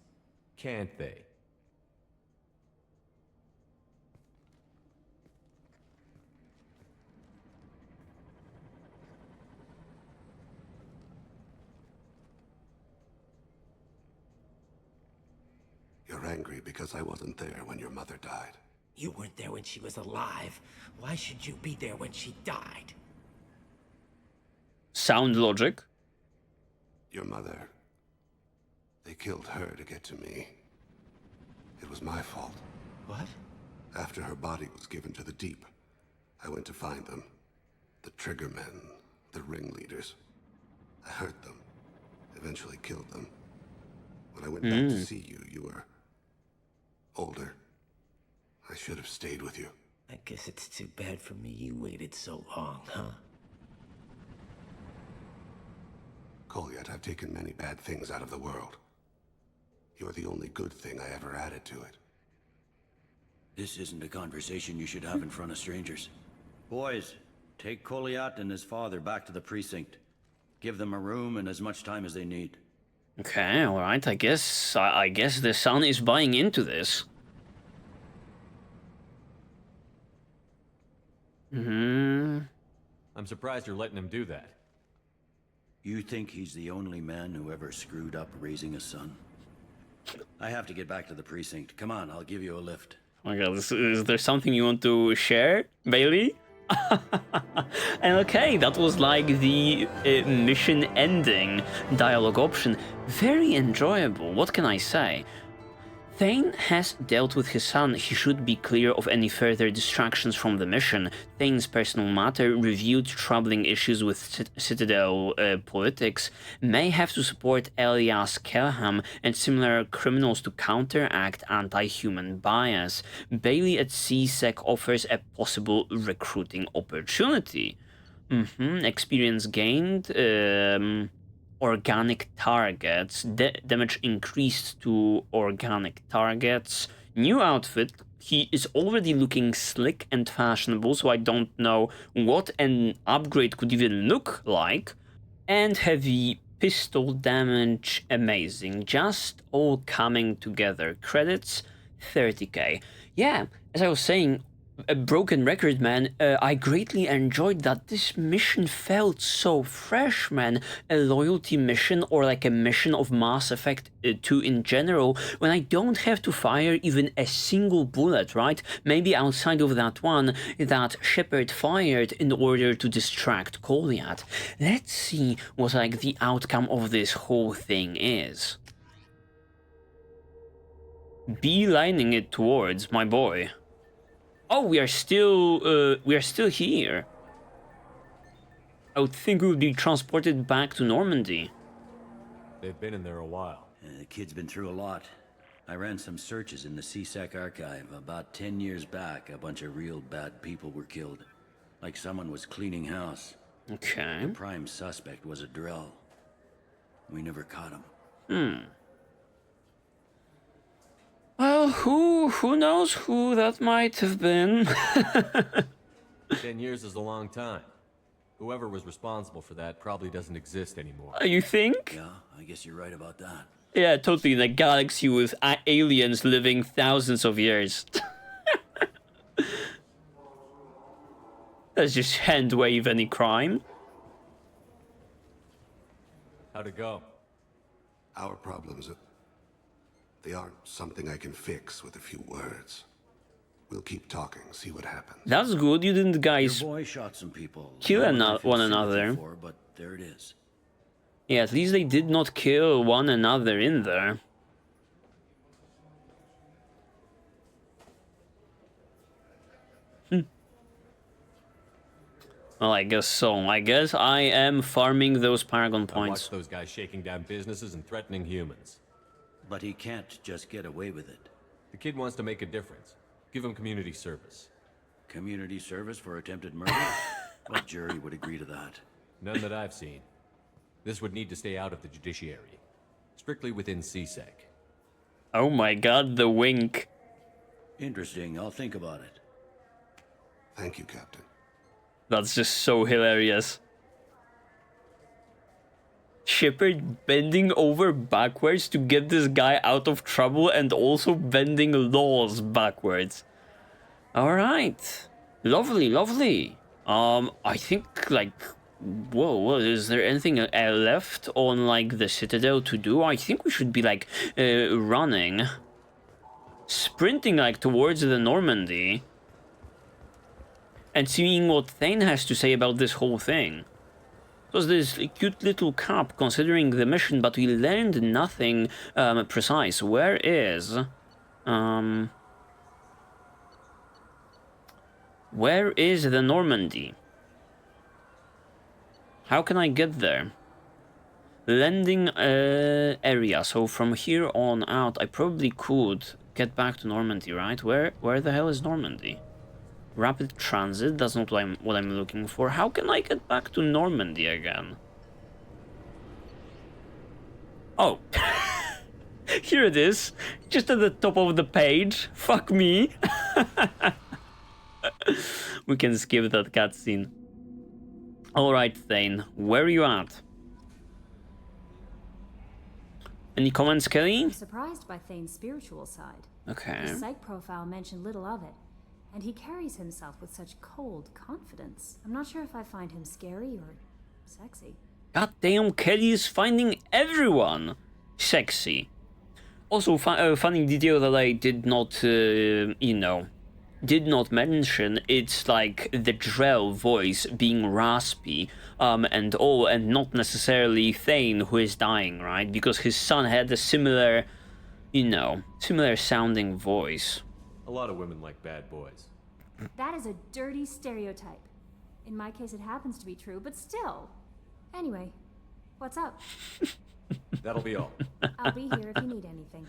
Can't they? You're angry because I wasn't there when your mother died. You weren't there when she was alive. Why should you be there when she died? Sound logic. Your mother. They killed her to get to me. It was my fault. What? After her body was given to the deep, I went to find them. The triggermen, the ringleaders. I hurt them. Eventually killed them. When I went back to see you, you were older. I should have stayed with you. I guess it's too bad for me you waited so long, huh? Goliath, I've taken many bad things out of the world. You're the only good thing I ever added to it. This isn't a conversation you should have in front of strangers. Boys, take Goliath and his father back to the precinct. Give them a room and as much time as they need. Okay, alright, I guess the son is buying into this. I'm surprised you're letting him do that. You think he's the only man who ever screwed up raising a son? I have to get back to the precinct. Come on, I'll give you a lift. Oh my god, is there something you want to share, Bailey? And okay, that was like the mission ending dialogue option. Very enjoyable, what can I say? Thane has dealt with his son. He should be clear of any further distractions from the mission. Thane's personal matter, reviewed troubling issues with Citadel politics, may have to support Elias Kelham and similar criminals to counteract anti-human bias. Bailey at CSEC offers a possible recruiting opportunity. Experience gained. Organic targets, damage increased to organic targets, new outfit. He is already looking slick and fashionable, so I don't know what an upgrade could even look like. And heavy pistol damage, amazing, just all coming together. Credits 30k. Yeah, as I was saying, a broken record, man. I greatly enjoyed that this mission felt so fresh, man. A loyalty mission, or like a mission of Mass Effect 2 in general, when I don't have to fire even a single bullet, right? Maybe outside of that one that Shepard fired in order to distract Goliath. Let's see what like the outcome of this whole thing is. Beelining it towards my boy. Oh, we are still here. I would think we would be transported back to Normandy. They've been in there a while. The kid's been through a lot. I ran some searches in the CSEC archive. About 10 years back, a bunch of real bad people were killed. Like someone was cleaning house. Okay. The prime suspect was a Drell. We never caught him. Well, who knows who that might have been? 10 years is a long time. Whoever was responsible for that probably doesn't exist anymore. You think? Yeah, I guess you're right about that. Yeah, totally, in a galaxy with aliens living thousands of years. Let's just hand wave any crime. How'd it go? Our problems, they aren't something I can fix with a few words. We'll keep talking, see what happens. That's good. You didn't, guys, Your boy shot some people. kill No one I feel sympathy another. for, but there it is. Yeah, at least they did not kill one another in there. Well, I guess so. I guess I am farming those Paragon I points. watched those guys shaking down businesses and threatening humans. But he can't just get away with it. The kid wants to make a difference. Give him community service. Community service for attempted murder? What jury would agree to that? None that I've seen. This would need to stay out of the judiciary. Strictly within CSEC. Oh my god, the wink. Interesting, I'll think about it. Thank you, Captain. That's just so hilarious. Shepard bending over backwards to get this guy out of trouble and also bending laws backwards. Alright. Lovely, lovely. I think, like... Whoa, is there anything left on, like, the Citadel to do? I think we should be, like, running. Sprinting, like, towards the Normandy. And seeing what Thane has to say about this whole thing. It was this cute little cap considering the mission, but we learned nothing precise. Where is... Where is the Normandy? How can I get there? Landing area. So from here on out, I probably could get back to Normandy, right? Where the hell is Normandy? Rapid transit, that's not what I'm looking for. How can I get back to Normandy again? Oh. Here it is. Just at the top of the page. Fuck me. We can skip that cutscene. Alright, Thane. Where are you at? Any comments, Kelly? I'm surprised by Thane's spiritual side. Okay. His psych profile mentioned little of it. And he carries himself with such cold confidence. I'm not sure if I find him scary or sexy. God damn, Kelly is finding everyone sexy. Also, funny detail that I did not, did not mention. It's like the Drell voice being raspy, and not necessarily Thane who is dying, right? Because his son had a similar, similar sounding voice. A lot of women like bad boys. That is a dirty stereotype. In my case, it happens to be true, but still. Anyway, what's up? That'll be all. I'll be here if you need anything.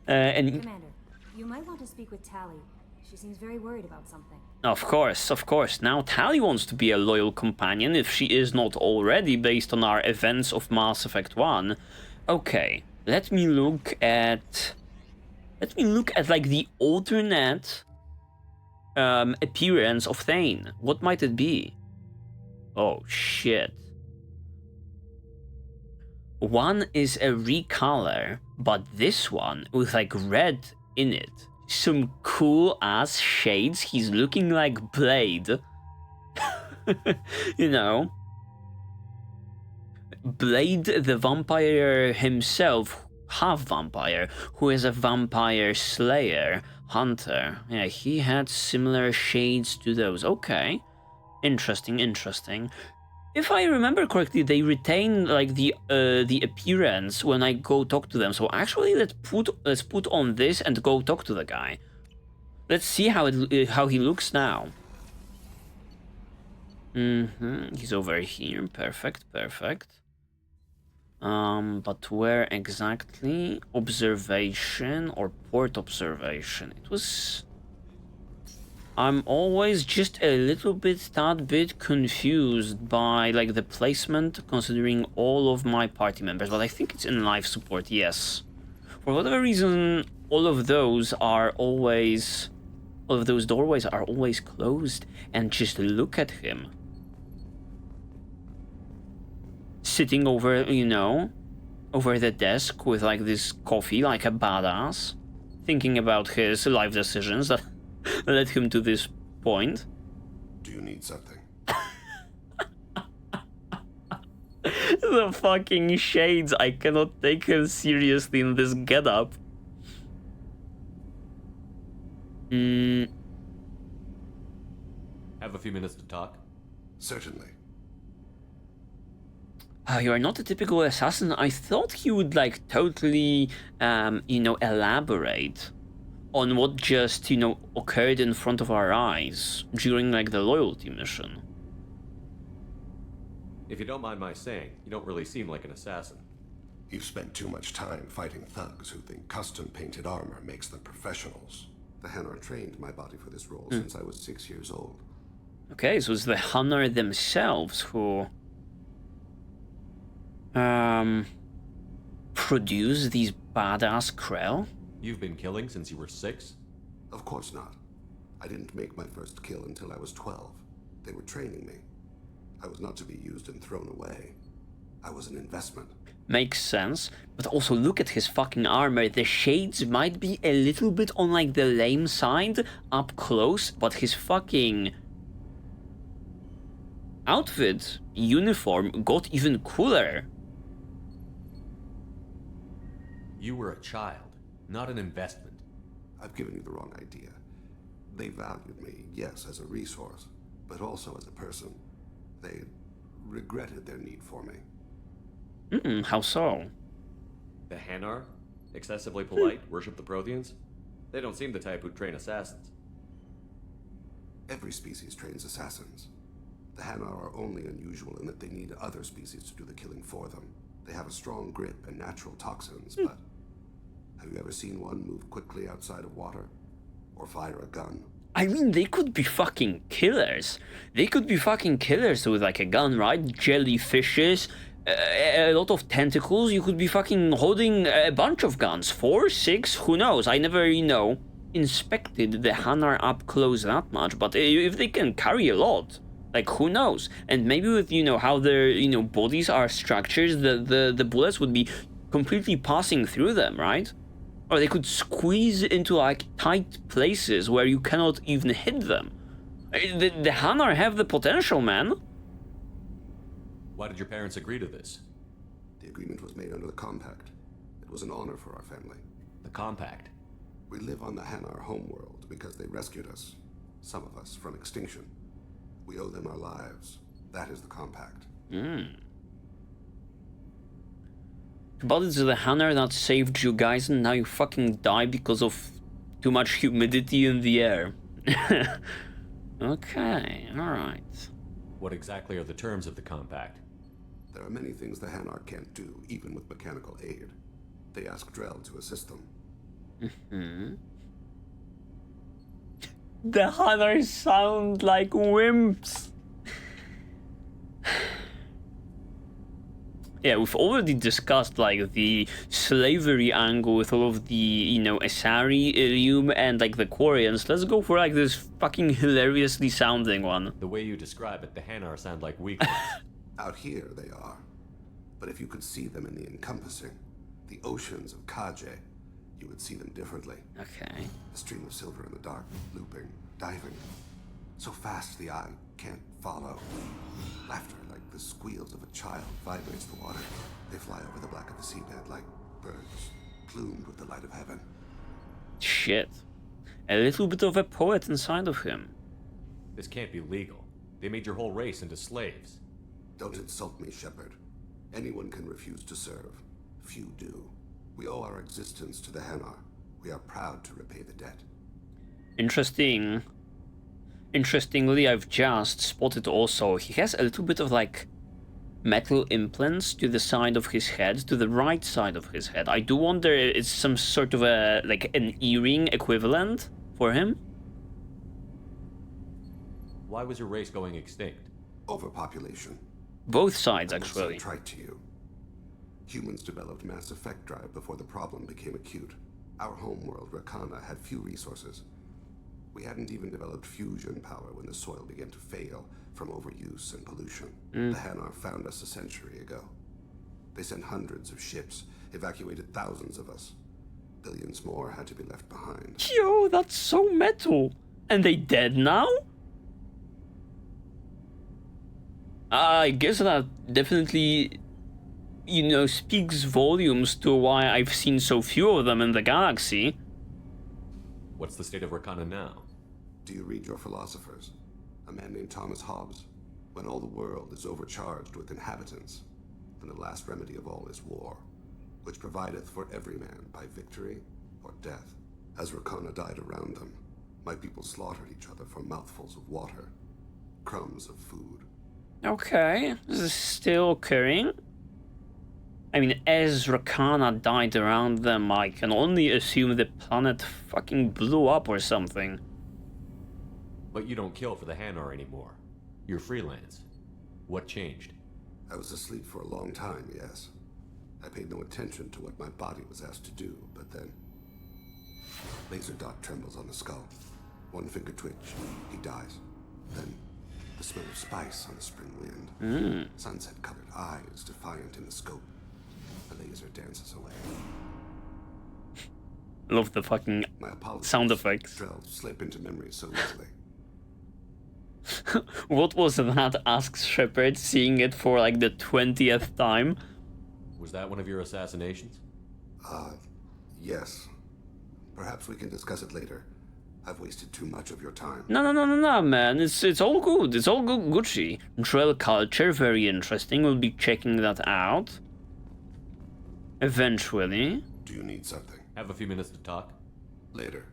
Commander, you might want to speak with Tali. She seems very worried about something. Of course, of course. Now Tali wants to be a loyal companion, if she is not already, based on our events of Mass Effect 1. Okay, let me look at like the alternate appearance of Thane. What might it be? Oh shit. One is a recolor, but this one with like red in it. Some cool ass shades. He's looking like Blade. Blade the vampire himself, half vampire, who is a vampire slayer, hunter. Yeah, he had similar shades to those. Okay. Interesting, interesting. If I remember correctly, they retain like the appearance when I go talk to them. So actually, let's put on this and go talk to the guy. Let's see how he looks now. He's over here. Perfect, perfect. But where exactly? Observation or port observation? It was... I'm always just a little bit, tad bit confused by like the placement, considering all of my party members, but I think it's in life support, yes. For whatever reason, all of those doorways are always closed, and just look at him. Sitting over, over the desk with like this coffee, like a badass, thinking about his life decisions that led him to this point. Do you need something? The fucking shades. I cannot take him seriously in this getup. Have a few minutes to talk? Certainly. You are not a typical assassin. I thought he would like totally, you know, elaborate on what just, you know, occurred in front of our eyes during like the loyalty mission. If you don't mind my saying, you don't really seem like an assassin. You've spent too much time fighting thugs who think custom-painted armor makes them professionals. The Hanar trained my body for this role since I was 6 years old. Okay, so it's the Hanar themselves who produce these badass Krell? You've been killing since you were 6? Of course not. I didn't make my first kill until I was 12. They were training me. I was not to be used and thrown away. I was an investment. Makes sense, but also look at his fucking armor. The shades might be a little bit on like the lame side up close, but his fucking outfit, uniform, got even cooler. You were a child, not an investment. I've given you the wrong idea. They valued me, yes, as a resource, but also as a person. They regretted their need for me. How so? The Hanar? Excessively polite, worship the Protheans? They don't seem the type who train assassins. Every species trains assassins. The Hanar are only unusual in that they need other species to do the killing for them. They have a strong grip and natural toxins, but have you ever seen one move quickly outside of water? Or fire a gun? I mean, they could be fucking killers. They could be fucking killers with like a gun, right? Jellyfishes, a lot of tentacles. You could be fucking holding a bunch of guns. 4, 6, who knows? I never, you know, inspected the Hanar up close that much, but if they can carry a lot, like, who knows? And maybe with, you know, how their, you know, bodies are structured, the bullets would be completely passing through them, right? Or they could squeeze into, like, tight places where you cannot even hit them. The Hanar have the potential, man. Why did your parents agree to this? The agreement was made under the Compact. It was an honor for our family. The Compact? We live on the Hanar homeworld because they rescued us, some of us, from extinction. We owe them our lives. That is the Compact. But it's the Hanar that saved you guys and now you fucking die because of too much humidity in the air. Okay, alright. What exactly are the terms of the Compact? There are many things the Hanar can't do, even with mechanical aid. They ask Drell to assist them. The Hanar sound like wimps. Yeah, we've already discussed like the slavery angle with all of the, you know, Asari, Ilium, and like the Quarians. Let's go for like this fucking hilariously sounding one. The way you describe it, the Hanar sound like weaklings. Out here they are. But if you could see them in the encompassing, the oceans of Kaje, you would see them differently. Okay. A stream of silver in the dark, looping, diving. So fast the eye can't follow. Laughter like the squeals of a child vibrates the water. They fly over the black of the seabed like birds, plumed with the light of heaven. Shit. A little bit of a poet inside of him. This can't be legal. They made your whole race into slaves. Don't insult me, Shepard. Anyone can refuse to serve. Few do. We owe our existence to the Hanar. We are proud to repay the debt. Interesting. Interestingly, I've just spotted also, he has a little bit of like metal implants to the side of his head, to the right side of his head. I do wonder if it's some sort of a, like an earring equivalent for him. Why was your race going extinct? Overpopulation. Both sides, actually. Tried to you. Humans developed mass effect drive before the problem became acute. Our homeworld, Rakana, had few resources. We hadn't even developed fusion power when the soil began to fail from overuse and pollution. The Hanar found us a century ago. They sent hundreds of ships, evacuated thousands of us. Billions more had to be left behind. Yo, that's so metal. And they dead now? I guess that definitely, you know, speaks volumes to why I've seen so few of them in the galaxy. What's the state of Rakana now? Do you read your philosophers? A man named Thomas Hobbes. When all the world is overcharged with inhabitants, then the last remedy of all is war, which provideth for every man by victory or death. As Rakana died around them, my people slaughtered each other for mouthfuls of water, crumbs of food. Okay, this is still occurring. I mean, as Rakana died around them, I can only assume the planet fucking blew up or something. But you don't kill for the Hanar anymore. You're freelance. What changed? I was asleep for a long time, yes. I paid no attention to what my body was asked to do, but then... Laser dot trembles on the skull. One finger twitch, he dies. Then, the smell of spice on the spring wind. Sunset-colored eyes defiant in the scope. The laser dances away. Love the fucking sound effects. Slip into memory so easily. What was that? Asks Shepard, seeing it for like the 20th time. Was that one of your assassinations? Yes. Perhaps we can discuss it later. I've wasted too much of your time. No, man. It's all good. It's all good, Gucci. Drell culture, very interesting. We'll be checking that out. Eventually. Do you need something? Have a few minutes to talk? Later.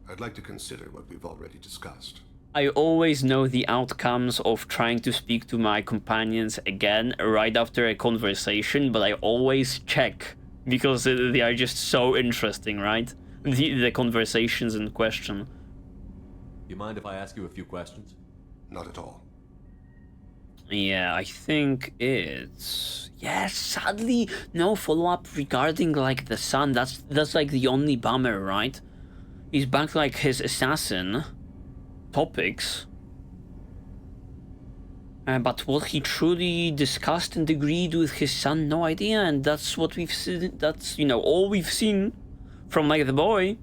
I'd like to consider what we've already discussed. I always know the outcomes of trying to speak to my companions again right after a conversation, but I always check because they are just so interesting, right? The conversations in question. You mind if I ask you a few questions? Not at all. Yeah, I think it's... Yeah, sadly, no follow-up regarding, like, the son. That's like, the only bummer, right? He's back, like, his assassin topics. But what he truly discussed and agreed with his son, no idea. And that's what we've seen. That's, you know, all we've seen from, like, the boy.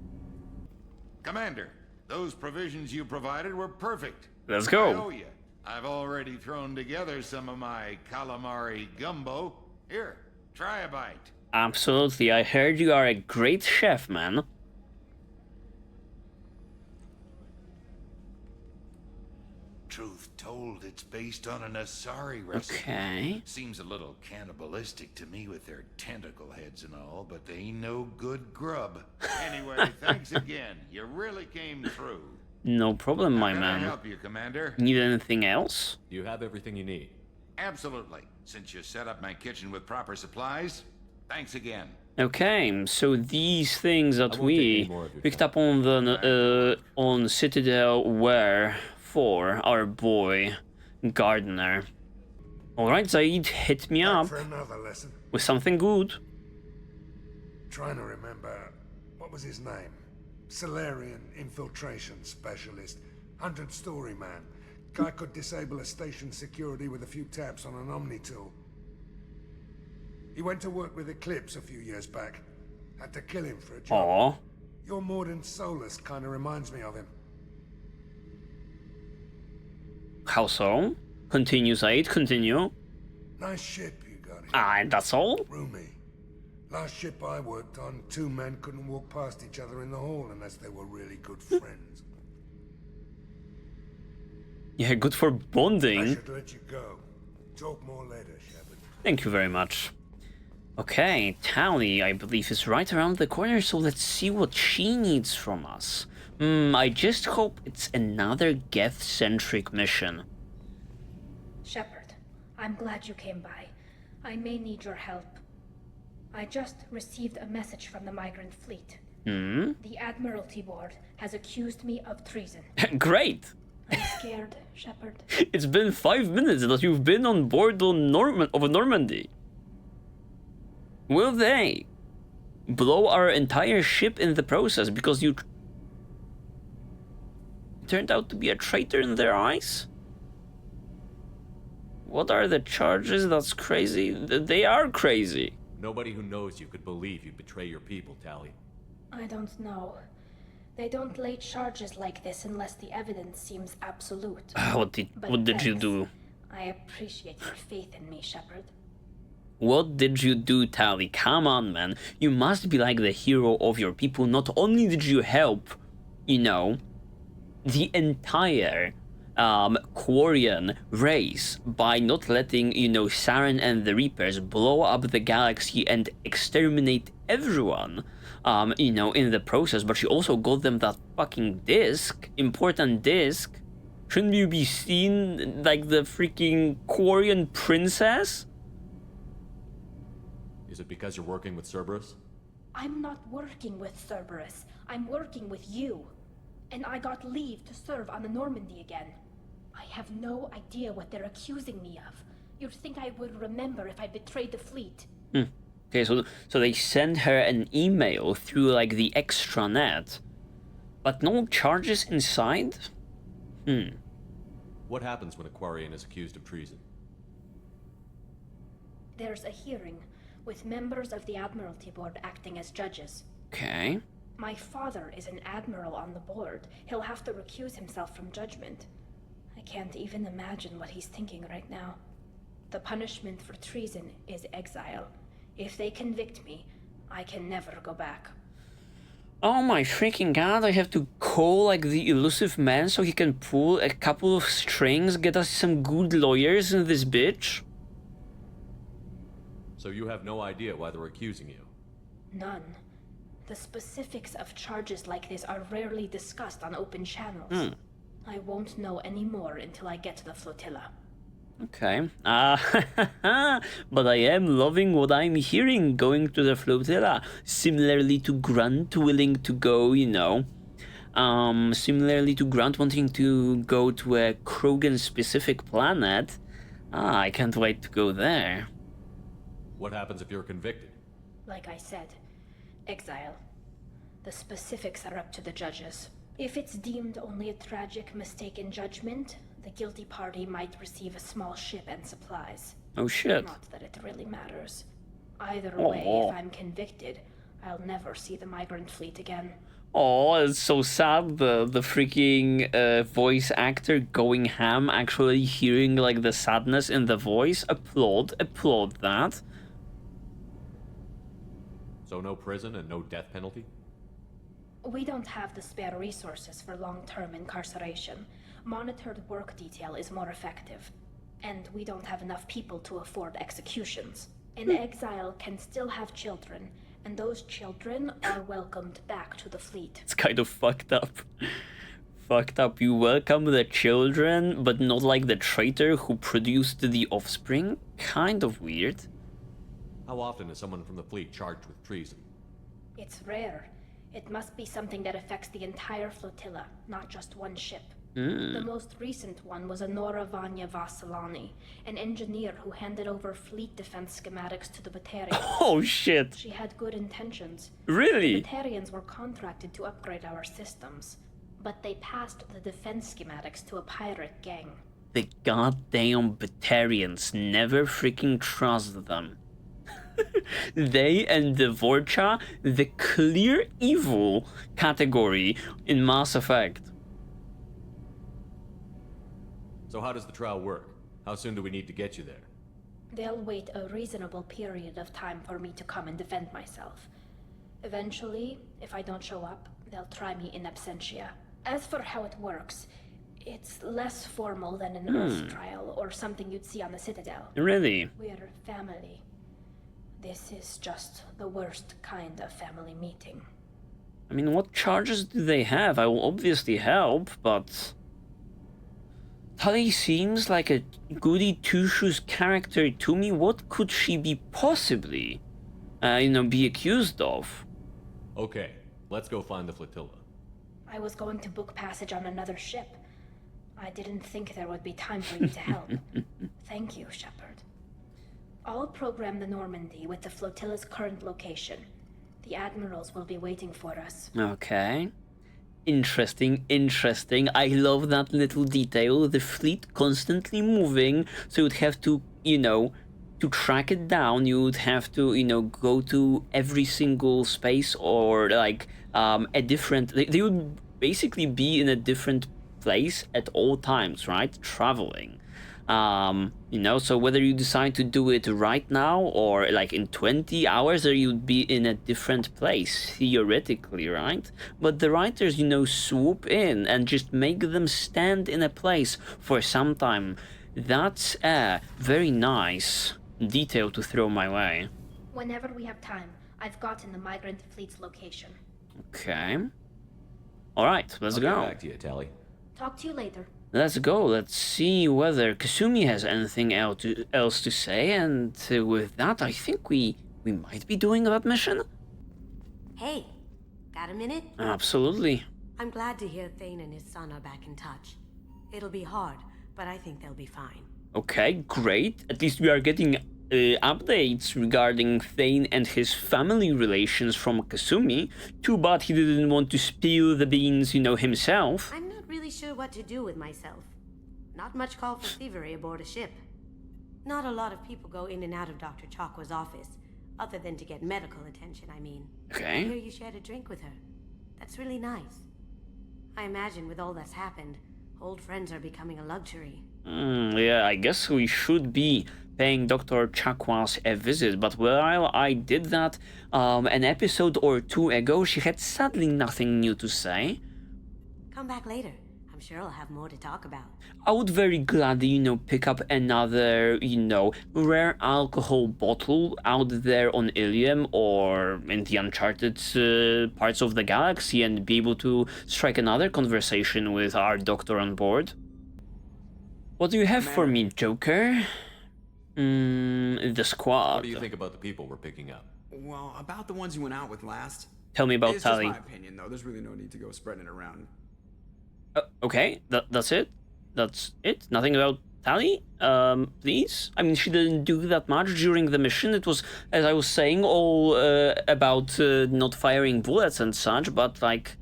Commander, those provisions you provided were perfect. Let's go. I owe you. I've already thrown together some of my calamari gumbo. Here, try a bite. Absolutely. I heard you are a great chef, man. Truth told, it's based on an Asari recipe. Okay. Seems a little cannibalistic to me with their tentacle heads and all, but they ain't no good grub. Anyway, thanks again. You really came through. No problem, my Can man. I help you, Commander? Need anything else? You have everything you need. Absolutely. Since you set up my kitchen with proper supplies, thanks again. Okay, so these things that we picked up on the on Citadel were for our boy Gardner. All right, Zaid, hit me up For another lesson. with something good. Trying to remember, what was his name? Solarian infiltration specialist, 100-story man. Guy could disable a station security with a few taps on an Omni tool. He went to work with Eclipse a few years back. Had to kill him for a job. Aw. Your Mordin Solus kind of reminds me of him. How so? Continue, Zaid, continue. Nice ship you got here. Ah, and that's all? Roomy. Last ship I worked on, two men couldn't walk past each other in the hall unless they were really good friends. Yeah, good for I bonding. should let you go. Talk more later, Shepard. Thank you very much. Okay, Tally, I believe, is right around the corner, so let's see what she needs from us. I just hope it's another Geth-centric mission. Shepard, I'm glad you came by. I may need your help. I just received a message from the migrant fleet. The Admiralty Board has accused me of treason. Great! I'm scared, Shepard. It's been 5 minutes that you've been on board on Normandy. Will they blow our entire ship in the process because you turned out to be a traitor in their eyes? What are the charges? That's crazy. They are crazy. Nobody who knows you could believe you'd betray your people, Tali. I don't know. They don't lay charges like this unless the evidence seems absolute. What did you do? I appreciate your faith in me, Shepard. What did you do, Tali? Come on, man. You must be like the hero of your people. Not only did you help, you know, the entire Quarian race by not letting, you know, Saren and the Reapers blow up the galaxy and exterminate everyone, you know, in the process, but you also got them that fucking disc, important disc. Shouldn't you be seen like the freaking Quarian princess? Is it because you're working with Cerberus? I'm not working with Cerberus. I'm working with you. And I got leave to serve on the Normandy again. I have no idea what they're accusing me of. You'd think I would remember if I betrayed the fleet. Okay, so they send her an email through like the extranet, but no charges inside? What happens when a Quarian is accused of treason? There's a hearing, with members of the Admiralty Board acting as judges. Okay. My father is an admiral on the board. He'll have to recuse himself from judgment. I can't even imagine what he's thinking right now. The punishment for treason is exile. If they convict me, I can never go back. Oh my freaking god, I have to call like the elusive man so he can pull a couple of strings, get us some good lawyers in this bitch? So you have no idea why they're accusing you? None. The specifics of charges like this are rarely discussed on open channels. I won't know any more until I get to the flotilla. Okay. But I am loving what I'm hearing going to the flotilla. Similarly to Grant willing to go, you know. Similarly to Grant wanting to go to a Krogan-specific planet. I can't wait to go there. What happens if you're convicted? Like I said, exile. The specifics are up to the judges. If it's deemed only a tragic mistake in judgment, the guilty party might receive a small ship and supplies. Oh shit. Not that it really matters. Either way, if I'm convicted, I'll never see the migrant fleet again. Oh, it's so sad. The freaking voice actor going ham, actually hearing like the sadness in the voice. Applaud that. So no prison and no death penalty? We don't have the spare resources for long-term incarceration. Monitored work detail is more effective. And we don't have enough people to afford executions. An exile can still have children, and those children are welcomed back to the fleet. It's kind of fucked up. Fucked up. You welcome the children, but not like the traitor who produced the offspring? Kind of weird. How often is someone from the fleet charged with treason? It's rare. It must be something that affects the entire flotilla, not just one ship. The most recent one was Honora Vanya Vassilani, an engineer who handed over fleet defense schematics to the Batarians. Oh shit! She had good intentions. Really? The Batarians were contracted to upgrade our systems, but they passed the defense schematics to a pirate gang. The goddamn Batarians, never freaking trust them. They and the Vorcha, the clear evil category in Mass Effect. So how does the trial work? How soon do we need to get you there? They'll wait a reasonable period of time for me to come and defend myself. Eventually, if I don't show up, they'll try me in absentia. As for how it works, it's less formal than an Earth trial or something you'd see on the Citadel. Really? We're family. This is just the worst kind of family meeting. I mean, what charges do they have? I will obviously help, but... Tali seems like a goody two-shoes character to me. What could she be possibly, be accused of? Okay, let's go find the flotilla. I was going to book passage on another ship. I didn't think there would be time for you to help. Thank you, Shepard. I'll program the Normandy with the flotilla's current location. The admirals will be waiting for us. Okay. Interesting, interesting. I love that little detail. The fleet constantly moving, so you'd have to, you know, to track it down, you would have to, you know, go to every single space or like a different. They would basically be in a different place at all times, right? Traveling. You know, so whether you decide to do it right now or like in 20 hours, or you'd be in a different place, theoretically, right? But the writers, you know, swoop in and just make them stand in a place for some time. That's a very nice detail to throw my way. Whenever we have time, I've gotten the migrant fleet's location. Okay. Alright, let's go. Get back to you, Tally. Talk to you later. Let's go. Let's see whether Kasumi has anything else to say, and with that, I think we might be doing that mission. Hey, got a minute? Absolutely. I'm glad to hear Thane and his son are back in touch. It'll be hard, but I think they'll be fine. Okay, great. At least we are getting updates regarding Thane and his family relations from Kasumi. Too bad he didn't want to spill the beans, you know, himself. I'm not really sure what to do with myself. Not much call for thievery aboard a ship. Not a lot of people go in and out of Dr. Chakwa's office, other than to get medical attention, I mean. Okay. I hear you shared a drink with her. That's really nice. I imagine with all that's happened, old friends are becoming a luxury. Yeah, I guess we should be paying Dr. Chakwas a visit, but while I did that an episode or two ago, she had sadly nothing new to say. Come back later. I'm sure I'll have more to talk about. I would very gladly, you know, pick up another, you know, rare alcohol bottle out there on Ilium or in the uncharted parts of the galaxy and be able to strike another conversation with our doctor on board. What do you have for me, Joker? The squad. What do you think about the people we're picking up? Well, about the ones you went out with last. Tell me about It's Tally. just my opinion, though. There's really no need to go spreading it around. Okay, that's it? That's it? Nothing about Tally? Please? I mean, she didn't do that much during the mission. It was, as I was saying, all about not firing bullets and such, but like,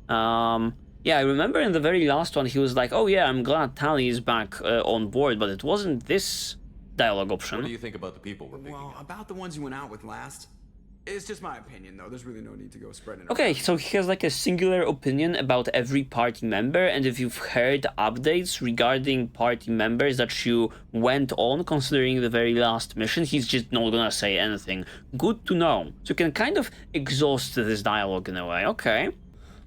yeah, I remember in the very last one, he was like, oh yeah, I'm glad Tally is back on board, but it wasn't this dialogue option. What do you think about the people we're picking Well, up? about the ones you went out with last. It's just my opinion, though. There's really no need to go spreading it Okay, around. so he has like a singular opinion about every party member, and if you've heard updates regarding party members that you went on considering the very last mission, he's just not gonna say anything. Good to know. So you can kind of exhaust this dialogue in a way. Okay.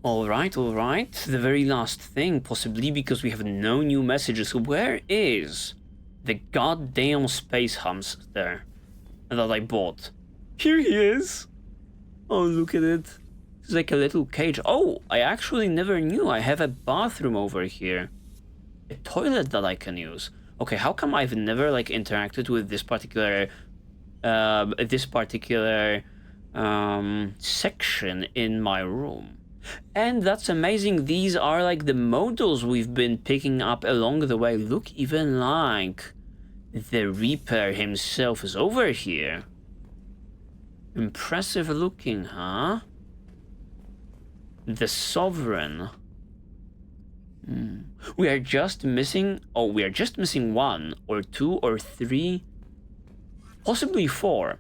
Alright. The very last thing, possibly because we have no new messages. Where is the goddamn space hamster that I bought? Here he is. Oh, look at it. It's like a little cage. Oh, I actually never knew I have a bathroom over here. A toilet that I can use. Okay, how come I've never like interacted with this particular section in my room? And that's amazing. These are like the models we've been picking up along the way. Look, even like the Reaper himself is over here. Impressive looking, huh? The Sovereign. We are just missing... Oh, we are just missing 1 or 2 or 3... Possibly 4.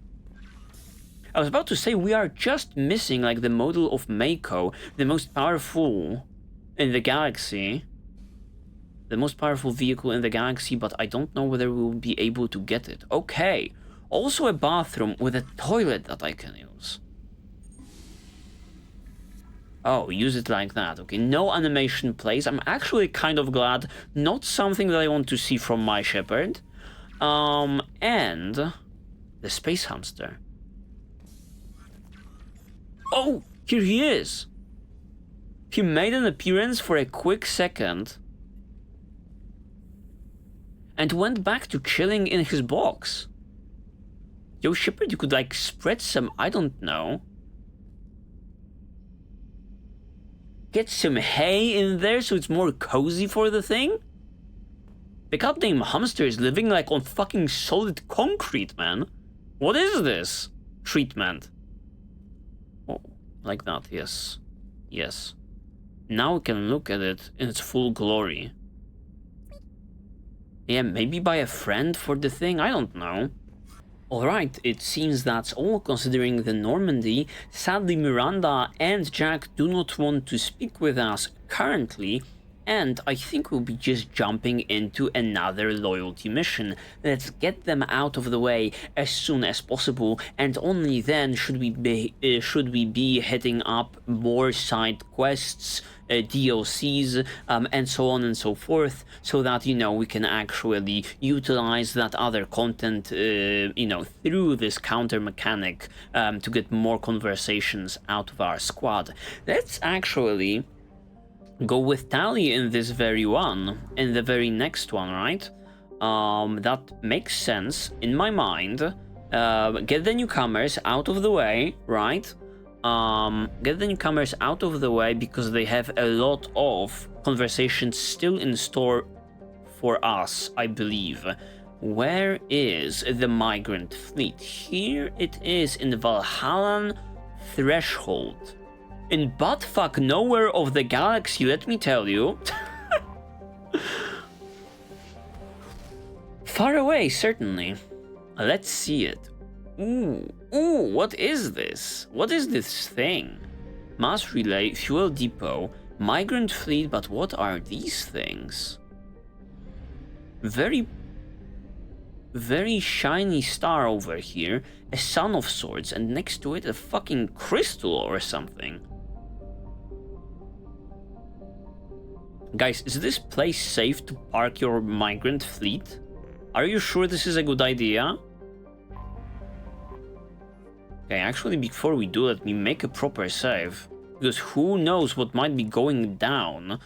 I was about to say we are just missing like the model of Mako, the most powerful in the galaxy. The most powerful vehicle in the galaxy, but I don't know whether we will be able to get it. Okay. Also a bathroom with a toilet that I can use. Oh, use it like that. Okay, no animation plays. I'm actually kind of glad. Not something that I want to see from my Shepard. And the space hamster. Oh, here he is. He made an appearance for a quick second and went back to chilling in his box. Yo, Shepard, you could like spread some, I don't know. Get some hay in there so it's more cozy for the thing? The goddamn hamster is living like on fucking solid concrete, man. What is this treatment? Oh, like that, yes. Yes. Now we can look at it in its full glory. Yeah, maybe buy a friend for the thing, I don't know. Alright, it seems that's all considering the Normandy. Sadly, Miranda and Jack do not want to speak with us currently, and I think we'll be just jumping into another loyalty mission. Let's get them out of the way as soon as possible, and only then should we be hitting up more side quests, DLCs, and so on and so forth, so that, you know, we can actually utilize that other content, you know, through this counter mechanic, to get more conversations out of our squad. Let's actually go with Tali in this very one, in the very next one, right? That makes sense in my mind. Get the newcomers out of the way, right? Get the newcomers out of the way because they have a lot of conversations still in store for us, I believe. Where is the migrant fleet? Here it is in the Valhallan Threshold. In buttfuck nowhere of the galaxy, let me tell you. Far away, certainly. Let's see it. Ooh, what is this? What is this thing? Mass relay, fuel depot, migrant fleet, but what are these things? Very shiny star over here, a sun of sorts, and next to it a fucking crystal or something. Guys, is this place safe to park your migrant fleet? Are you sure this is a good idea? Okay, actually, before we do, let me make a proper save, because who knows what might be going down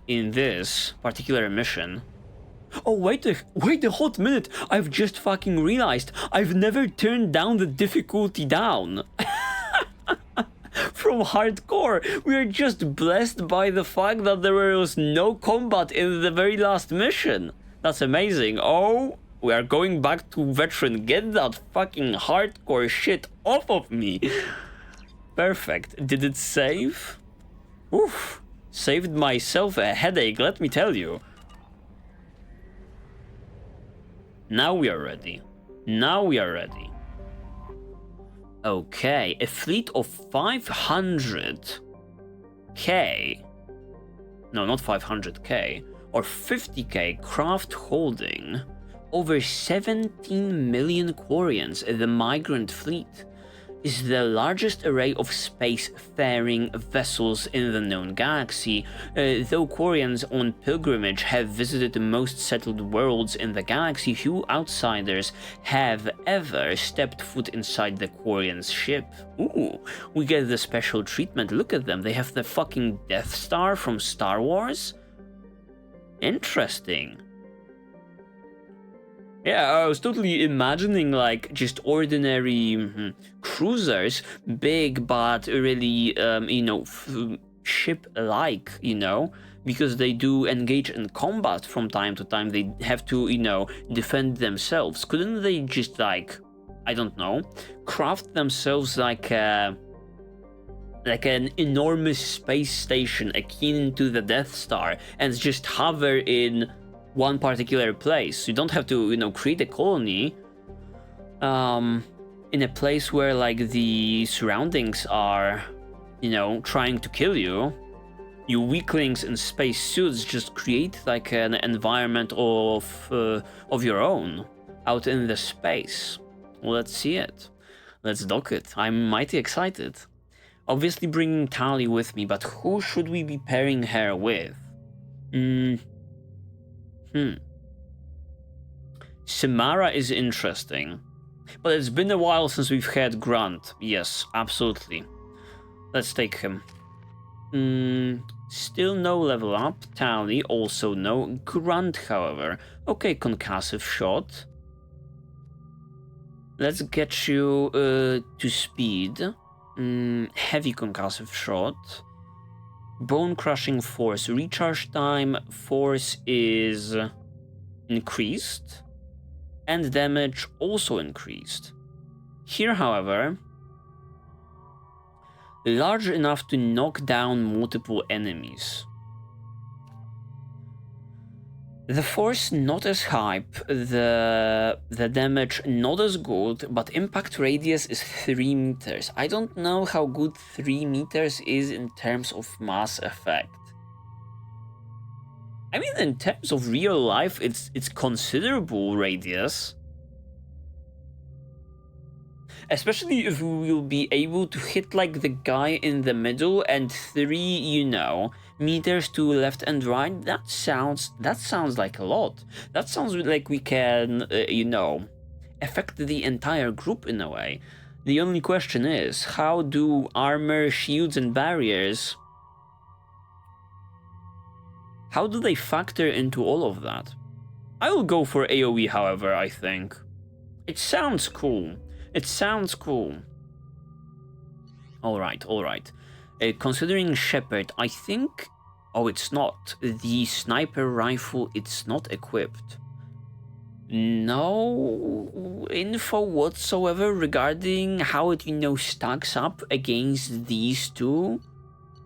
in this particular mission. Oh, wait a hot minute! I've just fucking realized I've never turned down the difficulty down. From hardcore, we are just blessed by the fact that there was no combat in the very last mission. That's amazing. Oh, we are going back to veteran. Get that fucking hardcore shit off of me. Perfect. Did it save? Oof. Saved myself a headache, let me tell you. Now we are ready. Now we are ready. Okay, a fleet of 500k. No, not 500k. Or 50k craft holding over 17 million Quarians. The migrant fleet is the largest array of space-faring vessels in the known galaxy. Though Quarians on pilgrimage have visited the most settled worlds in the galaxy, few outsiders have ever stepped foot inside the Quarians' ship. Ooh, we get the special treatment. Look at them. They have the fucking Death Star from Star Wars. Interesting. Yeah, I was totally imagining like just ordinary cruisers, big but really, you know, ship-like, you know, because they do engage in combat from time to time. They have to, you know, defend themselves. Couldn't they just like, I don't know, craft themselves like an enormous space station akin to the Death Star and just hover in one particular place? You don't have to, you know, create a colony in a place where like the surroundings are, you know, trying to kill you. You weaklings in space suits just create like an environment of your own out in the space. Well, let's see it. Let's dock it. I'm mighty excited. Obviously bringing Tali with me, but who should we be pairing her with? Samara is interesting, but it's been a while since we've had Grant. Yes, absolutely. Let's take him. Still no level up. Tali also no. Grant, however. Okay, concussive shot. Let's get you to speed. Heavy concussive shot. Bone crushing force. Recharge time force is increased. And damage also increased. Here, however, Large enough to knock down multiple enemies. The force not as hype, the damage not as good, but impact radius is 3 meters. I don't know how good 3 meters is in terms of mass effect. I mean, in terms of real life, it's considerable radius. Especially if we will be able to hit like the guy in the middle and 3, you know, meters to left and right. That sounds like a lot. That sounds like we can, you know, affect the entire group in a way. The only question is, how do armor, shields, and barriers, how do they factor into all of that? I will go for AoE, however, I think. It sounds cool. It sounds cool. Alright, alright. Considering Shepard, I think... Oh, it's not. The sniper rifle, it's not equipped. No info whatsoever regarding how it, you know, stacks up against these two.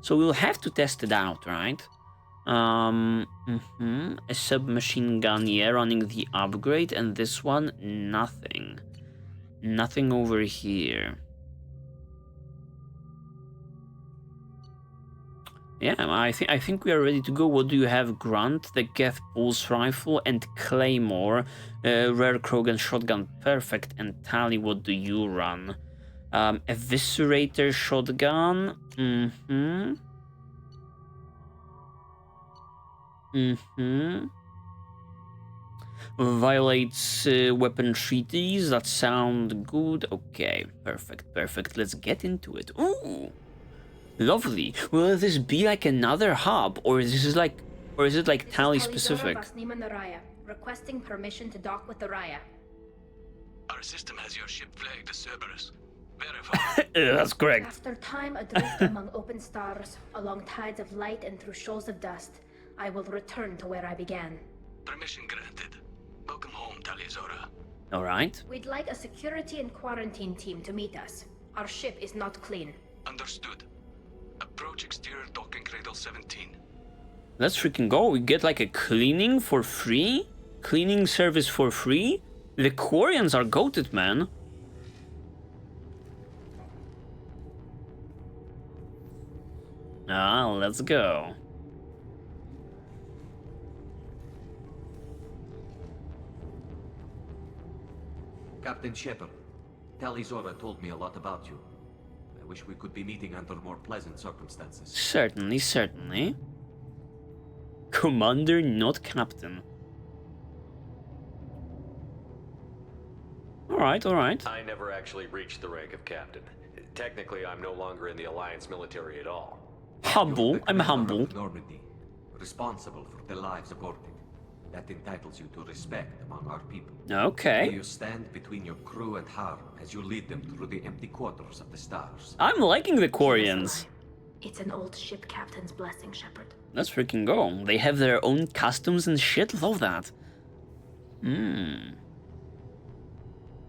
So we'll have to test it out, right? A submachine gun, yeah, running the upgrade, and this one, nothing. Nothing over here. Yeah, I think we are ready to go. What do you have? Grunt, the Geth Pulse Rifle, and Claymore. Rare Krogan Shotgun, perfect. And Tali, what do you run? Eviscerator Shotgun. Violates weapon treaties. That sound good. Okay, perfect, perfect. Let's get into it. Ooh, lovely. Will this be like another hub, or is it like Tali specific? Requesting permission to dock with the Raya. Our system has your ship flagged as Cerberus. Verify. That's correct. After time adrift among open stars, along tides of light and through shoals of dust, I will return to where I began. Permission granted. Welcome home, DyliardGaming. Alright. We'd like a security and quarantine team to meet us. Our ship is not clean. Understood. Approach exterior docking cradle 17. Let's freaking go. We get like a cleaning for free? Cleaning service for free? The Quarians are goated, man. Ah, let's go. Captain Shepard, DyliardGaming told me a lot about you. I wish we could be meeting under more pleasant circumstances. Certainly, certainly. Commander, not captain. Alright, alright. I never actually reached the rank of captain. Technically, I'm no longer in the Alliance military at all. Humble, I'm humble. Normandy, responsible for the lives aborted. That entitles you to respect among our people. Okay. You stand between your crew and harm as you lead them through the empty quarters of the stars. I'm liking the Quarians. It's an old ship captain's blessing, Shepard. Let's freaking go. They have their own customs and shit. Love that.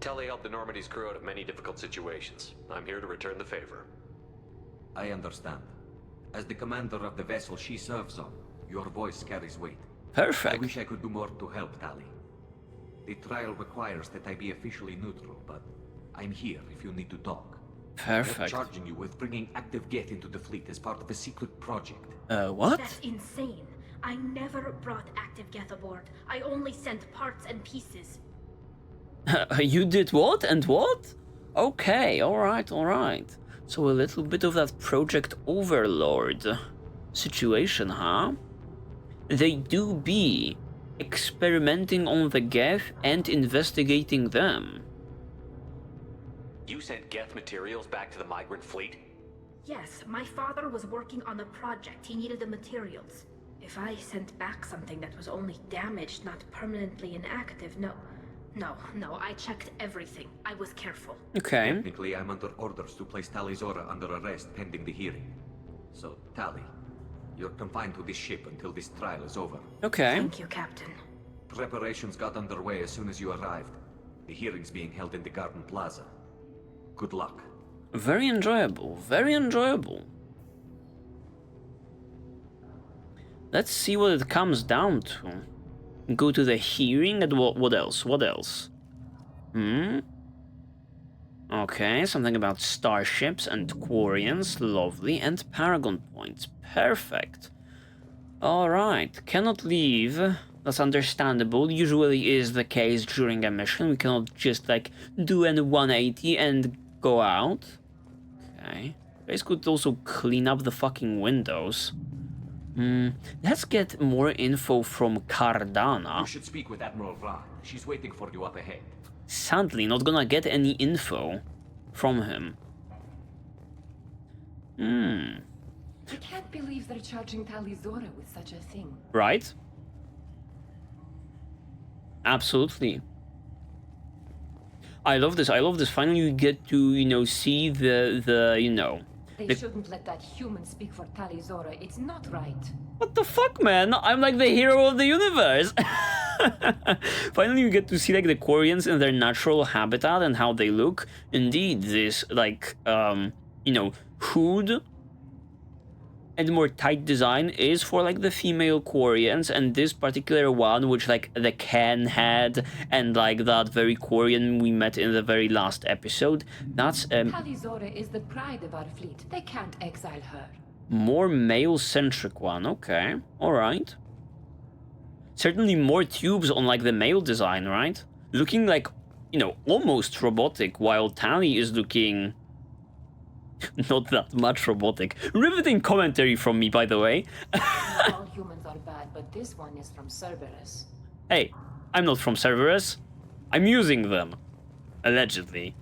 Tali helped the Normandy's crew out of many difficult situations. I'm here to return the favor. I understand. As the commander of the vessel she serves on, your voice carries weight. Perfect. I wish I could do more to help, Tali. The trial requires that I be officially neutral, but I'm here if you need to talk. Perfect. I'm charging you with bringing active Geth into the fleet as part of a secret project. What? That's insane. I never brought active Geth aboard. I only sent parts and pieces. You did what and what? Okay, alright, alright. So a little bit of that Project Overlord situation, huh? They do be experimenting on the Geth and investigating them. You sent Geth materials back to the migrant fleet? Yes, my father was working on a project. He needed the materials. If I sent back something that was only damaged, not permanently inactive, no, I checked everything. I was careful. Okay. Technically, I'm under orders to place DyliardGaming under arrest pending the hearing. So, Tali, you're confined to this ship until this trial is over. Okay. Thank you, Captain. Preparations got underway as soon as you arrived. The hearing's being held in the Garden Plaza. Good luck. Very enjoyable, very enjoyable. Let's see what it comes down to. Go to the hearing and what else? What else? Okay, something about starships and Quarians, lovely, and Paragon points, perfect. Alright, cannot leave, that's understandable, usually is the case during a mission, we cannot just like do an 180 and go out. Okay, guys could also clean up the fucking windows. Let's get more info from Cardana. You should speak with Admiral Ra. She's waiting for you up ahead. Sadly, not gonna get any info from him. I can't believe they're charging Talizora with such a thing. Right? Absolutely. I love this. I love this. Finally, you get to, you know, see the you know. They shouldn't let that human speak for Talizora. It's not right. What the fuck, man? I'm like the hero of the universe. Finally, you get to see like the Quarians in their natural habitat and how they look. Indeed, this like you know, hood and more tight design is for like the female Quarians, and this particular one, which like the can had and like that very Quarian we met in the very last episode, that's Talizora is the pride of our fleet. They can't exile her. more male-centric one. Okay, all right. Certainly more tubes on like the male design, right? Looking like, you know, almost robotic, while Tali is looking not that much robotic. Riveting commentary from me, by the way. All humans are bad, but this one is from Cerberus. Hey, I'm not from Cerberus. I'm using them. Allegedly.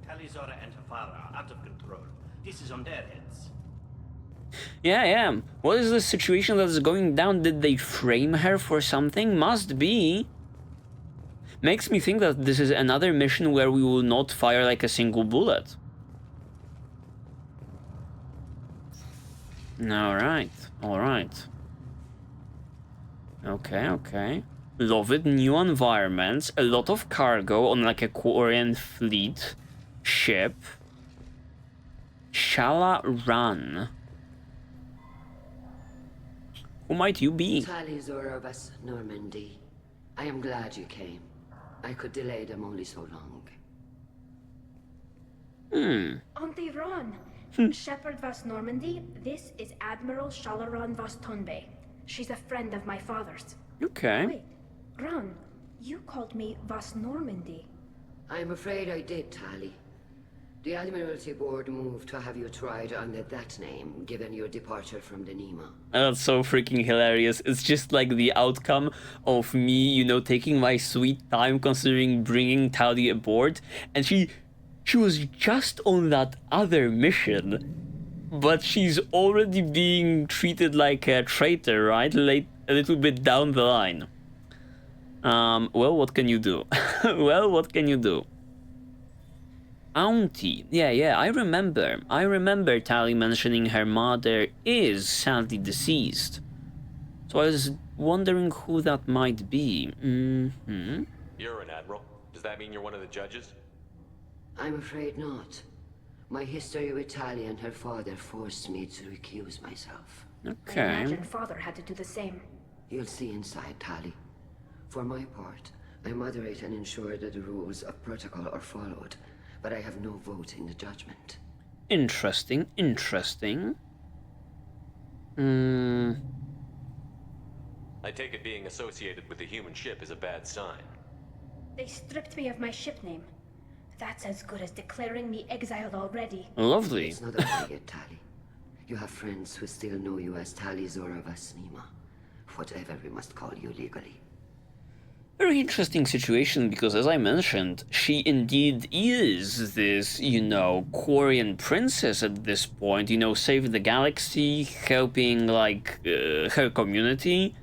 Talizora and her father are out of control. This is on their heads. Yeah. What is the situation that is going down? Did they frame her for something? Must be. Makes me think that this is another mission where we will not fire like a single bullet. Alright. Okay. Love it. New environments. A lot of cargo on like a Quarian fleet ship. Shala Run. Who might you be? Talizora of us, Normandy. I am glad you came. I could delay them only so long. Auntie Ron. Shepard Vas Normandy, this is Admiral Shalaran Vas Tonbe. She's a friend of my father's. Okay. Wait, Ron, you called me Vas Normandy. I'm afraid I did, Tali. The Admiralty Board moved to have you tried under that name, given your departure from the Nima. That's so freaking hilarious. It's just like the outcome of me, you know, taking my sweet time considering bringing Tali aboard. And she was just on that other mission, but she's already being treated like a traitor, right? Late, a little bit down the line. Well, what can you do? Auntie. Yeah, I remember Tali mentioning her mother is sadly deceased. So I was wondering who that might be. You're an admiral. Does that mean you're one of the judges? I'm afraid not. My history with Tali and her father forced me to recuse myself. Okay. I imagine father had to do the same. You'll see inside, Tali. For my part, I moderate and ensure that the rules of protocol are followed, but I have no vote in the judgment. Interesting. I take it being associated with the human ship is a bad sign. They stripped me of my ship name. That's as good as declaring me exiled already. Lovely. It's not over yet, Tali. You have friends who still know you as Talizora Vas Nima. Whatever we must call you legally. Very interesting situation, because as I mentioned, she indeed is this, you know, Quarian princess at this point, you know, saving the galaxy, helping, like, her community.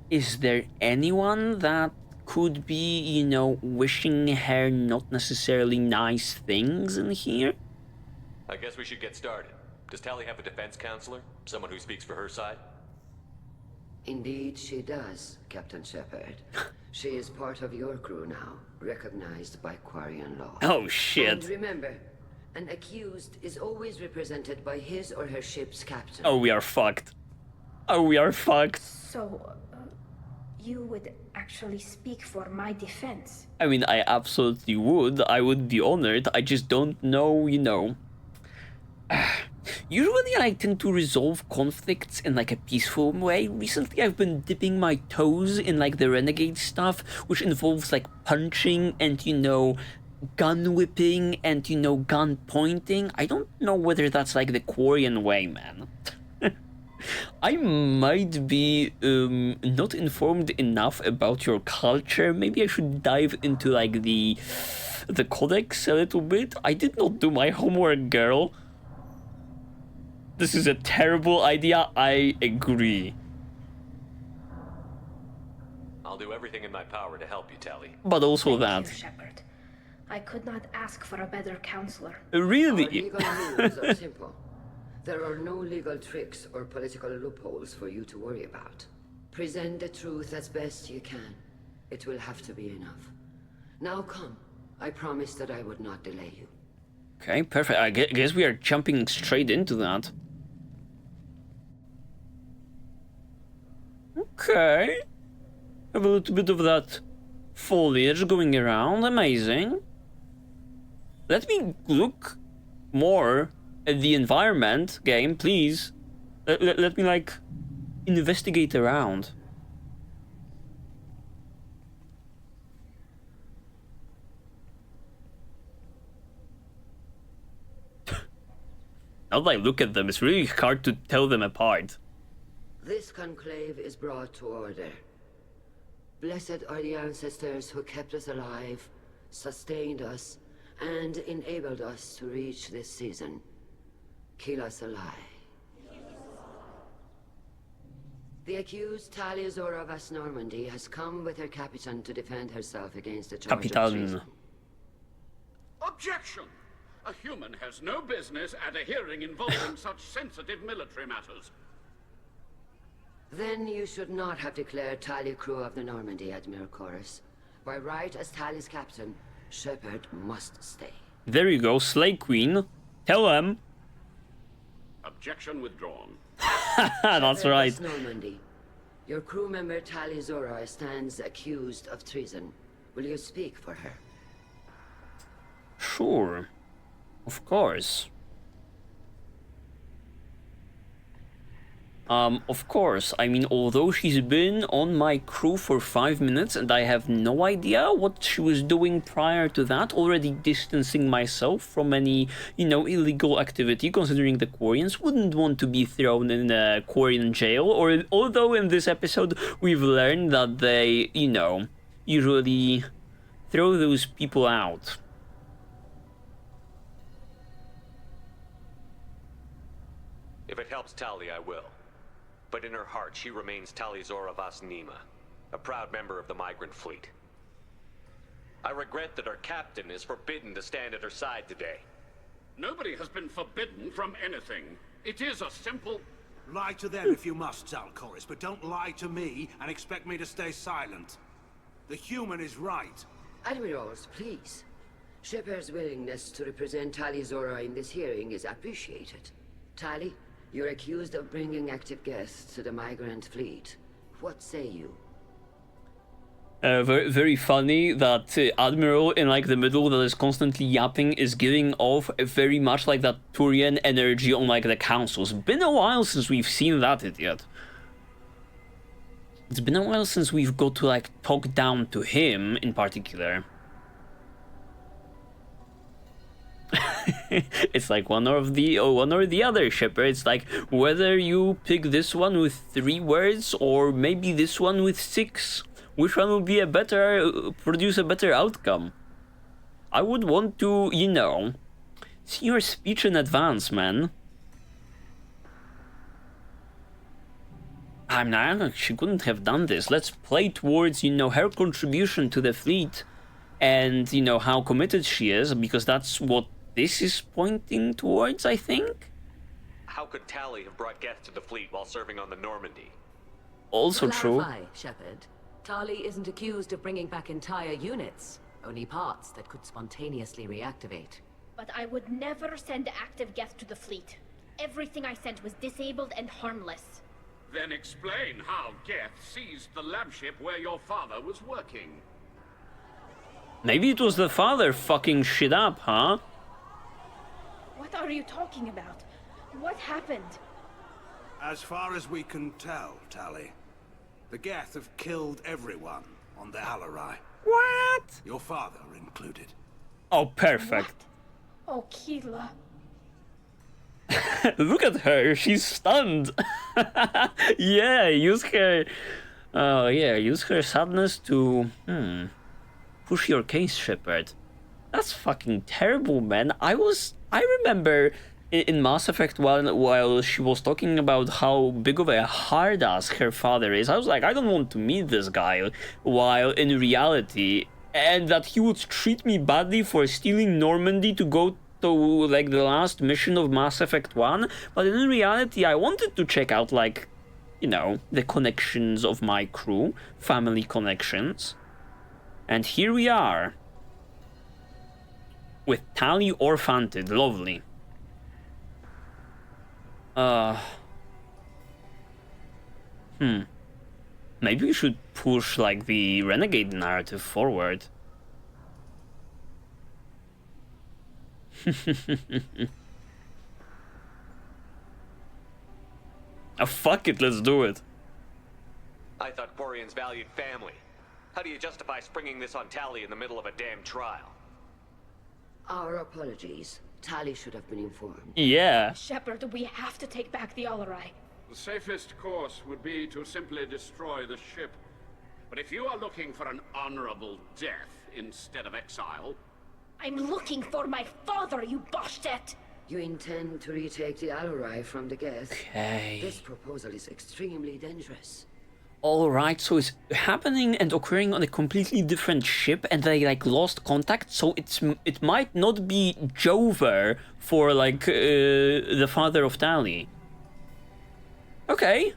Is there anyone that could be, you know, wishing her not necessarily nice things in here? I guess we should get started. Does Tali have a defense counselor? Someone who speaks for her side? Indeed, she does, Captain Shepard. She is part of your crew now, recognized by Quarian law. Oh, shit. And remember, An accused is always represented by his or her ship's captain. Oh, we are fucked. Oh, we are fucked. So, you would actually speak for my defense? I mean, I absolutely would. I would be honored. I just don't know, you know. Usually I tend to resolve conflicts in like a peaceful way. Recently I've been dipping my toes in like the Renegade stuff, which involves like punching and, you know, gun whipping and, you know, gun pointing. I don't know whether that's like the Quarian way, man. I might be not informed enough about your culture. Maybe I should dive into like the codex a little bit. I did not do my homework, girl. This is a terrible idea, I agree. I'll do everything in my power to help you, Tali. But also Thank you, Shepard. I could not ask for a better counselor. Really? Our legal rules are simple. There are no legal tricks or political loopholes for you to worry about. Present the truth as best you can. It will have to be enough. Now come. I promised that I would not delay you. Okay, perfect. I guess we are jumping straight into that. Okay. Have a little bit of that foliage going around. Amazing. Let me look more at the environment, game, please. Let me, like, investigate around. Now that I look at them, it's really hard to tell them apart. This conclave is brought to order. Blessed are the ancestors who kept us alive, sustained us, and enabled us to reach this season. Keep us alive. The accused Tali Azora of Normandy has come with her captain to defend herself against the charge of treason. Objection! A human has no business at a hearing involving such sensitive military matters. Then you should not have declared Tali crew of the Normandy, Admiral Chorus. By right as Tali's captain, Shepard must stay. There you go, Slay Queen. Tell them. Objection withdrawn. That's right. Normandy. Your crew member Tali Zora stands accused of treason. Will you speak for her? Sure. Of course. Of course. I mean, although she's been on my crew for 5 minutes and I have no idea what she was doing prior to that, already distancing myself from any, you know, illegal activity, considering the Quarians wouldn't want to be thrown in a Quarian jail, or although in this episode we've learned that they, you know, usually throw those people out. If it helps Tali, I will. But in her heart, she remains Tali Zora Vas Nima, a proud member of the migrant fleet. I regret that her captain is forbidden to stand at her side today. Nobody has been forbidden from anything. It is a simple... Lie to them if you must, Zalcoris, but don't lie to me and expect me to stay silent. The human is right. Admirals, please. Shepard's willingness to represent Tali Zora in this hearing is appreciated. Tali, you're accused of bringing active guests to the migrant fleet. What say you? Very, very funny that Admiral in like the middle that is constantly yapping is giving off very much like that Turian energy on like the council. It's been a while since we've seen that idiot. It's been a while since we've got to like talk down to him in particular. It's like one or the other, Shepard. It's like whether you pick this one with 3 words or maybe this one with 6. Which one will be a better, produce a better outcome? I would want to, you know, see your speech in advance, man. I'm not, she couldn't have done this. Let's play towards, you know, her contribution to the fleet and, you know, how committed she is, because that's what this is pointing towards, I think. How could Tali have brought guests to the fleet while serving on the Normandy? Also true. Clarify, Shepard. Tali isn't accused of bringing back entire units, only parts that could spontaneously reactivate. But I would never send active Geth to the fleet. Everything I sent was disabled and harmless. Then explain how Geth seized the lab ship where your father was working. Maybe it was the father fucking shit up, huh? What are you talking about? What happened? As far as we can tell, Tali, the Geth have killed everyone on the Alarai. What? Your father included. Oh, perfect. Oh, Keela. Look at her, she's stunned. Yeah, use her... Oh, yeah, use her sadness to... push your case, Shepard. That's fucking terrible, man. I remember in Mass Effect while she was talking about how big of a hard ass her father is, I was like, I don't want to meet this guy, while in reality, and that he would treat me badly for stealing Normandy to go to like the last mission of Mass Effect 1, but in reality I wanted to check out, like, you know, the connections of my crew, family connections. And here we are. With Tali orphaned, lovely. Maybe we should push, like, the Renegade narrative forward. Oh, fuck it, let's do it. I thought Quarians valued family. How do you justify springing this on Tali in the middle of a damn trial? Our apologies. Tali should have been informed. Yeah. Shepard, we have to take back the Alarai. The safest course would be to simply destroy the ship. But if you are looking for an honorable death instead of exile... I'm looking for my father, you Boshtet! You intend to retake the Alarai from the Geth? Okay. This proposal is extremely dangerous. Alright, so it's happening and occurring on a completely different ship, and they, like, lost contact, so it might not be Jover for, like, the father of Tali. Okay.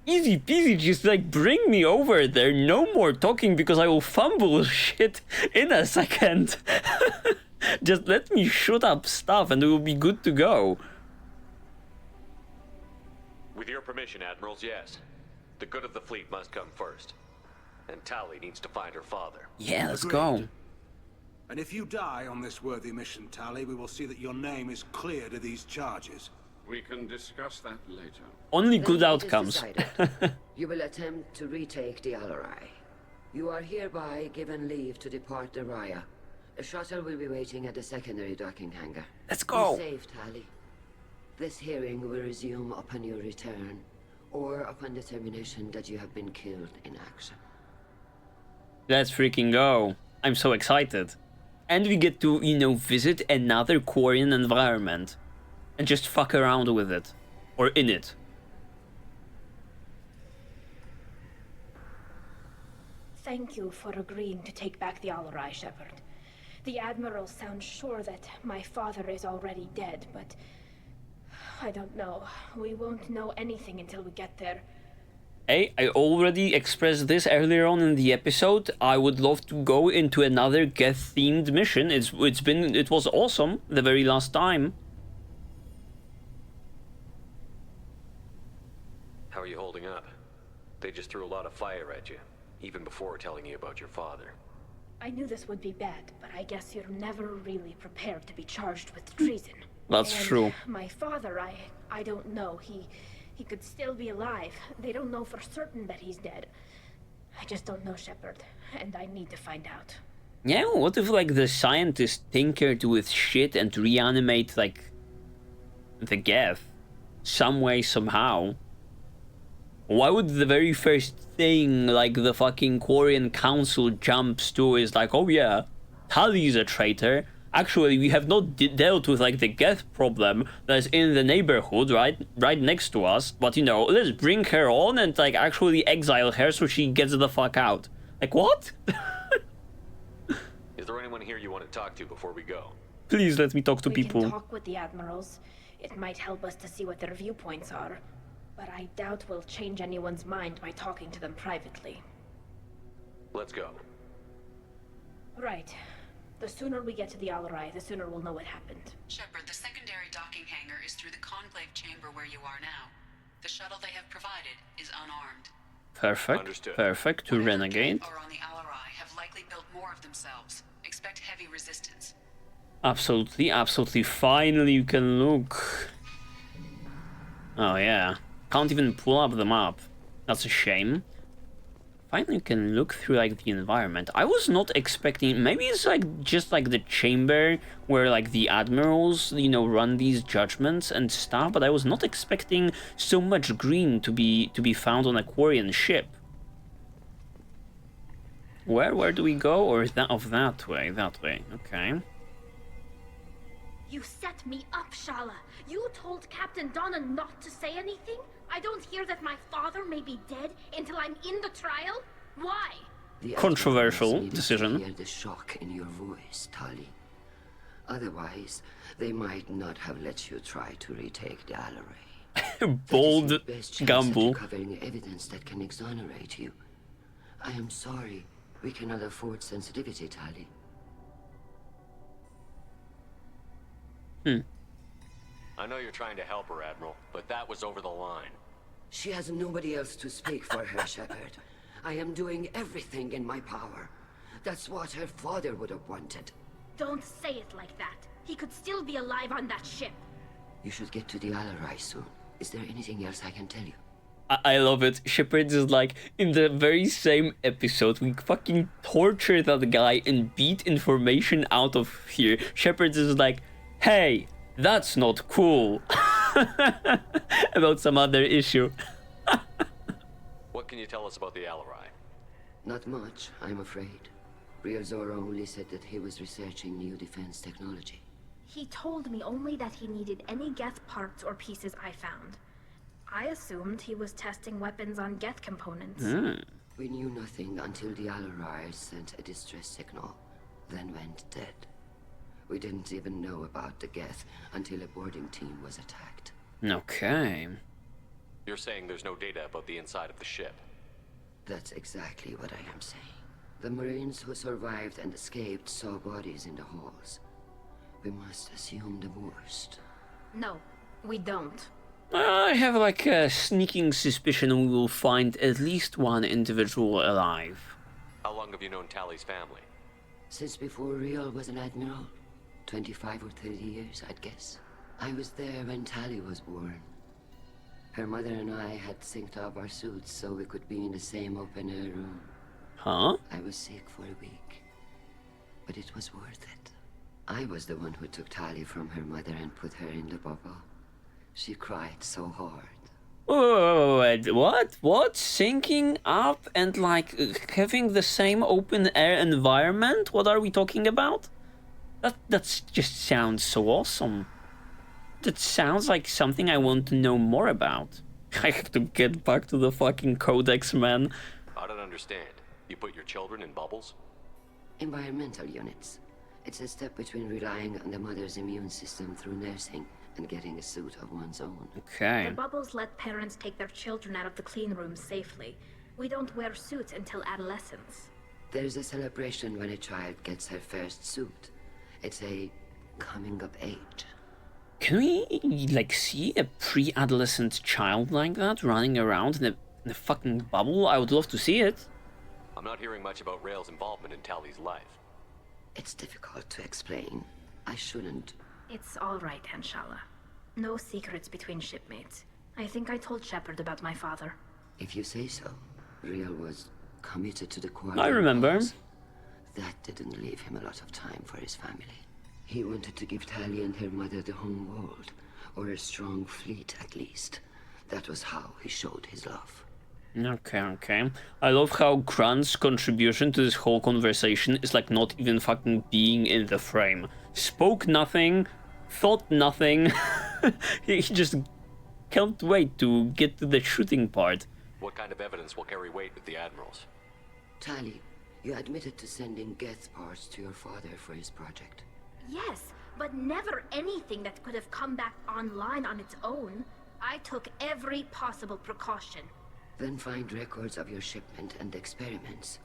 Easy peasy, just, like, bring me over there. No more talking, because I will fumble shit in a second. Just let me shoot up stuff and it will be good to go. With your permission, Admirals, yes. The good of the fleet must come first. And Tali needs to find her father. Yeah, let's Agreed. go. And if you die on this worthy mission, Tali, we will see that your name is cleared of these charges. We can discuss that later. Only Then good it is outcomes. decided. You will attempt to retake the Alarai. You are hereby given leave to depart the Raya. A shuttle will be waiting at the secondary docking hangar. Let's go. Be safe, Tali. This hearing will resume upon your return, or upon determination that you have been killed in action. Let's freaking go. I'm so excited. And we get to, you know, visit another Quarian environment. And just fuck around with it. Or in it. Thank you for agreeing to take back the Alarai, Shepard. The Admiral sounds sure that my father is already dead, but... I don't know. We won't know anything until we get there. Hey, I already expressed this earlier on in the episode. I would love to go into another Geth-themed mission. It was awesome the very last time. How are you holding up? They just threw a lot of fire at you, even before telling you about your father. I knew this would be bad, but I guess you're never really prepared to be charged with treason. That's And true. My father, I don't know. He could still be alive. They don't know for certain that he's dead. I just don't know, Shepard, and I need to find out. Yeah, what if, like, the scientists tinkered with shit and reanimate, like, the Geth? Some way, somehow. Why would the very first thing, like, the fucking Quarian Council jumps to is like, oh yeah, Tali's a traitor. Actually, we have not dealt with, like, the Geth problem that's in the neighborhood, right next to us. But, you know, let's bring her on and, like, actually exile her so she gets the fuck out. Like, what? Is there anyone here you want to talk to before we go? Please let me talk to people. We can talk with the Admirals. It might help us to see what their viewpoints are. But I doubt we'll change anyone's mind by talking to them privately. Let's go. Right. The sooner we get to the Alarai, the sooner we'll know what happened. Shepard, the secondary docking hangar is through the conclave chamber where you are now. The shuttle they have provided is unarmed. Perfect. Understood. Perfect to Renegade. Or on the Alarai have likely built more of themselves. Expect heavy resistance. Absolutely, absolutely. Finally, you can look. Oh yeah. Can't even pull up the map. That's a shame. Finally, you can look through like the environment. I was not expecting. Maybe it's like just like the chamber where like the admirals, you know, run these judgments and stuff. But I was not expecting so much green to be found on a Quarian ship. Where do we go? Or is that of that way? That way. Okay. You set me up, Shala. You told Captain Donna not to say anything? I don't hear that my father may be dead until I'm in the trial? Why? Controversial decision. Hear the shock in your voice, Tali. Otherwise, they might not have let you try to retake the Alarai. Bold gamble. Covering evidence that can exonerate you. I am sorry. We cannot afford sensitivity, Tali. I know you're trying to help her, Admiral, but that was over the line. She has nobody else to speak for her, Shepard. I am doing everything in my power. That's what her father would have wanted. Don't say it like that. He could still be alive on that ship. You should get to the Alarai soon. Is there anything else I can tell you? I love it. Shepard is like, in the very same episode, we fucking torture that guy and beat information out of here. Shepard is like, hey, that's not cool. About some other issue. What can you tell us about the Alarai? Not much, I'm afraid. Real Zora only said that he was researching new defense technology. He told me only that he needed any Geth parts or pieces I found. I assumed he was testing weapons on Geth components. We knew nothing until the Alarai sent a distress signal, then went dead. We didn't even know about the Geth until a boarding team was attacked. Okay. You're saying there's no data about the inside of the ship? That's exactly what I am saying. The Marines who survived and escaped saw bodies in the halls. We must assume the worst. No, we don't. I have like a sneaking suspicion we will find at least one individual alive. How long have you known Tali's family? Since before Real was an admiral. 25 or 30 years, I'd guess. I was there when Tali was born. Her mother and I had synced up our suits so we could be in the same open-air room. Huh? I was sick for a week, but it was worth it. I was the one who took Tali from her mother and put her in the bubble. She cried so hard. Wait, what? What? Syncing up and like having the same open-air environment? What are we talking about? That just sounds so awesome. That sounds like something I want to know more about. I have to get back to the fucking codex, man. I don't understand. You put your children in bubbles? Environmental units. It's a step between relying on the mother's immune system through nursing and getting a suit of one's own. Okay. The bubbles let parents take their children out of the clean rooms safely. We don't wear suits until adolescence. There's a celebration when a child gets her first suit. It's a coming of age. Can we, like, see a pre-adolescent child like that running around in a fucking bubble? I would love to see it. I'm not hearing much about Rail's involvement in Tali's life. It's difficult to explain. I shouldn't. It's all right, Anshala. No secrets between shipmates. I think I told Shepard about my father. If you say so. Real was committed to the Quarian I remember. cause. That didn't leave him a lot of time for his family. He wanted to give Tali and her mother the home world, or a strong fleet at least. That was how he showed his love. Okay. I love how Grant's contribution to this whole conversation is like not even fucking being in the frame. Spoke nothing, thought nothing. He just can't wait to get to the shooting part. What kind of evidence will carry weight with the admirals? Tali, you admitted to sending Geth parts to your father for his project. Yes, but never anything that could have come back online on its own. I took every possible precaution. Then find records of your shipment and experiments.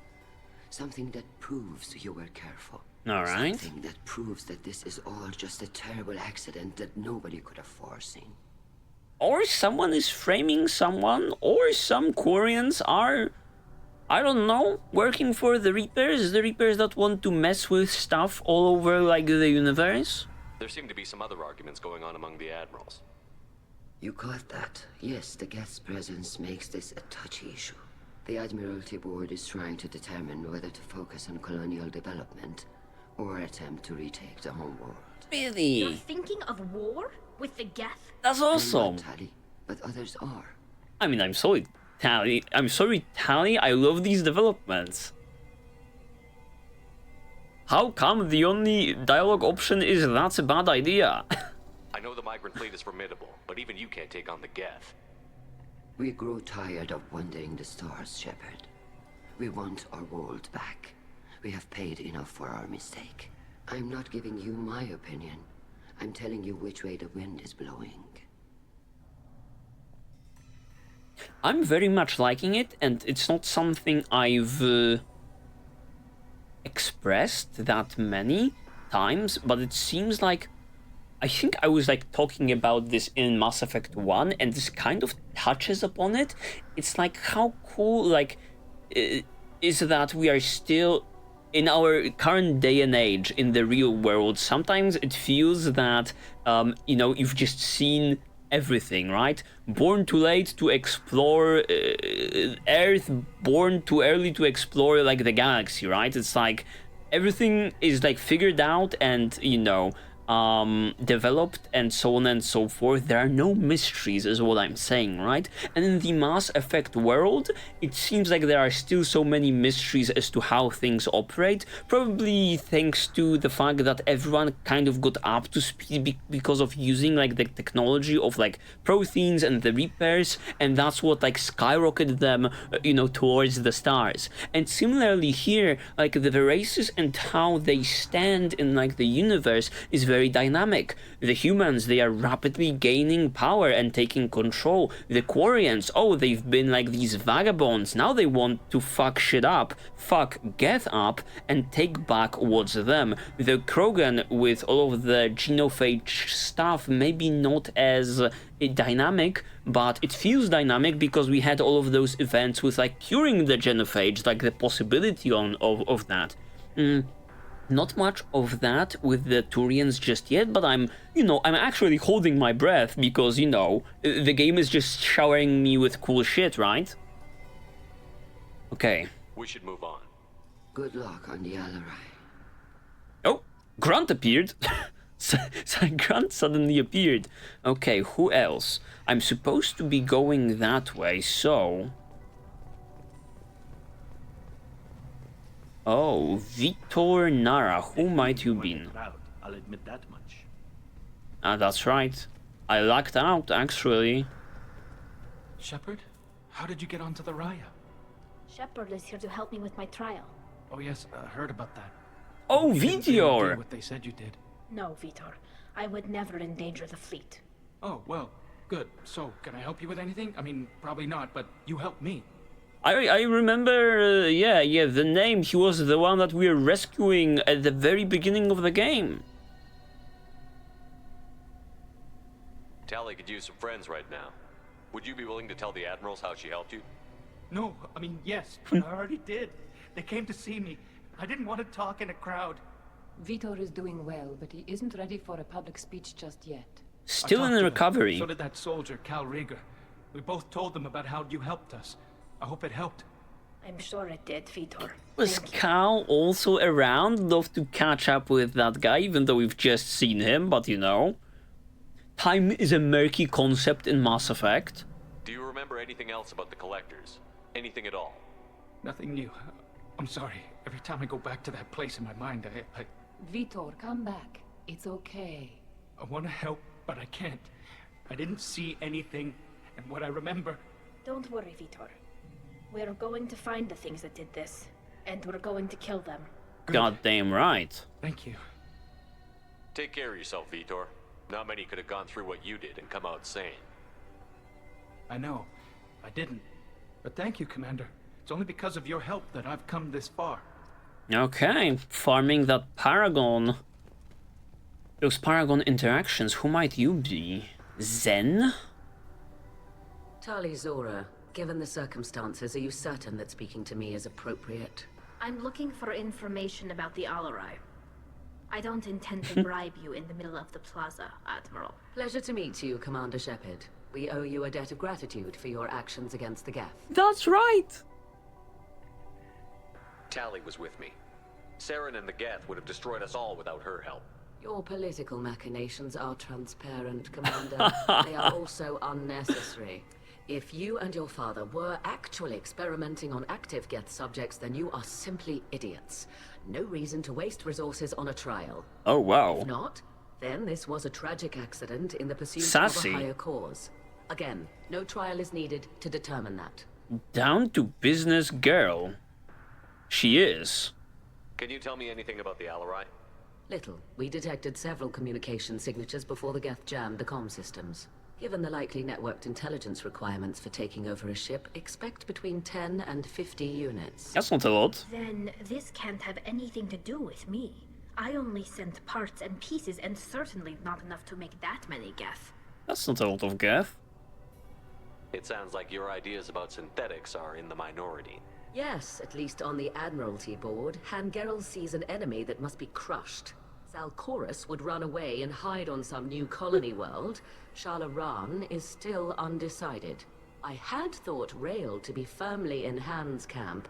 Something that proves you were careful. All right. Something that proves that this is all just a terrible accident that nobody could have foreseen. Or someone is framing someone, or some Quarians are, I don't know, working for the Reapers that want to mess with stuff all over, like, the universe. There seem to be some other arguments going on among the admirals. You caught that? Yes, the guest's presence makes this a touchy issue. The Admiralty Board is trying to determine whether to focus on colonial development or attempt to retake the homeworld. Really? You're thinking of war with the Geth? That's awesome. Tally, but others are. I mean, I'm sorry, Tally. I love these developments. How come the only dialogue option is that's a bad idea? I know the migrant fleet is formidable, but even you can't take on the Geth. We grow tired of wandering the stars, Shepard. We want our world back. We have paid enough for our mistake. I'm not giving you my opinion. I'm telling you which way the wind is blowing. I'm very much liking it, and it's not something I've expressed that many times, but it seems like I think I was like talking about this in Mass Effect 1, and this kind of touches upon it. It's like how cool like is that we are still in our current day and age in the real world. Sometimes it feels that you know, you've just seen everything, right? Born too late to explore Earth, born too early to explore like the galaxy, right? It's like everything is like figured out and, you know, developed and so on and so forth. There are no mysteries is what I'm saying, right? And in the Mass Effect world, it seems like there are still so many mysteries as to how things operate, probably thanks to the fact that everyone kind of got up to speed because of using like the technology of like Protheans and the Reapers, and that's what like skyrocketed them, you know, towards the stars. And similarly here, like the races and how they stand in like the universe is very dynamic. The humans, they are rapidly gaining power and taking control. The Quarians, oh, they've been like these vagabonds. Now they want to fuck shit up, fuck Geth up, and take back what's them. The Krogan, with all of the genophage stuff, maybe not as dynamic, but it feels dynamic because we had all of those events with like curing the genophage, like the possibility of that. Not much of that with the Turians just yet, but I'm actually holding my breath because, you know, the game is just showering me with cool shit, right? Okay. We should move on. Good luck on the Alarai. Oh, Grunt appeared. Grunt suddenly appeared. Okay, who else? I'm supposed to be going that way, so... Oh, Vitor Nara, who might you be? I'll admit that much. That's right. I lucked out, actually. Shepard? How did you get onto the Raya? Shepard is here to help me with my trial. Oh yes, I heard about that. Oh, You didn't really Vitor! do what they said you did. No, Vitor. I would never endanger the fleet. Oh, well, good. So, can I help you with anything? I mean, probably not, but you helped me. I remember, yeah, the name. He was the one that we were rescuing at the very beginning of the game. Tali could use some friends right now. Would you be willing to tell the admirals how she helped you? No, I mean, yes, but I already did. They came to see me. I didn't want to talk in a crowd. Vitor is doing well, but he isn't ready for a public speech just yet. Still in recovery. So did that soldier, Cal Rieger. We both told them about how you helped us. I hope it helped. I'm sure it did, Vitor. Was Cal also around? Love to catch up with that guy, even though we've just seen him, but you know. Time is a murky concept in Mass Effect. Do you remember anything else about the Collectors? Anything at all? Nothing new. I'm sorry. Every time I go back to that place in my mind, I Vitor, come back. It's okay. I want to help, but I can't. I didn't see anything, and what I remember... Don't worry, Vitor. We're going to find the things that did this, and we're going to kill them. Goddamn right. Thank you. Take care of yourself, Vitor. Not many could have gone through what you did and come out sane. I know. I didn't. But thank you, Commander. It's only because of your help that I've come this far. Okay, farming that Paragon. Those Paragon interactions, who might you be? Zen? Tali Zora, given the circumstances, are you certain that speaking to me is appropriate? I'm looking for information about the Alarai. I don't intend to bribe you in the middle of the plaza, Admiral. Pleasure to meet you, Commander Shepard. We owe you a debt of gratitude for your actions against the Geth. That's right! Tali was with me. Saren and the Geth would have destroyed us all without her help. Your political machinations are transparent, Commander. They are also unnecessary. If you and your father were actually experimenting on active Geth subjects, then you are simply idiots. No reason to waste resources on a trial. Oh, wow. If not, then this was a tragic accident in the pursuit Sassy. of a higher cause. Again, no trial is needed to determine that. Down to business girl. She is. Can you tell me anything about the Alarai? Little. We detected several communication signatures before the Geth jammed the comm systems. Given the likely networked intelligence requirements for taking over a ship, expect between 10 and 50 units. That's not a lot. Then this can't have anything to do with me. I only sent parts and pieces, and certainly not enough to make that many Geth. That's not a lot of Geth. It sounds like your ideas about synthetics are in the minority. Yes, at least on the Admiralty board, Hangerel sees an enemy that must be crushed. Zalcorus would run away and hide on some new colony world. Shalaran is still undecided. I had thought Rael to be firmly in Han's camp,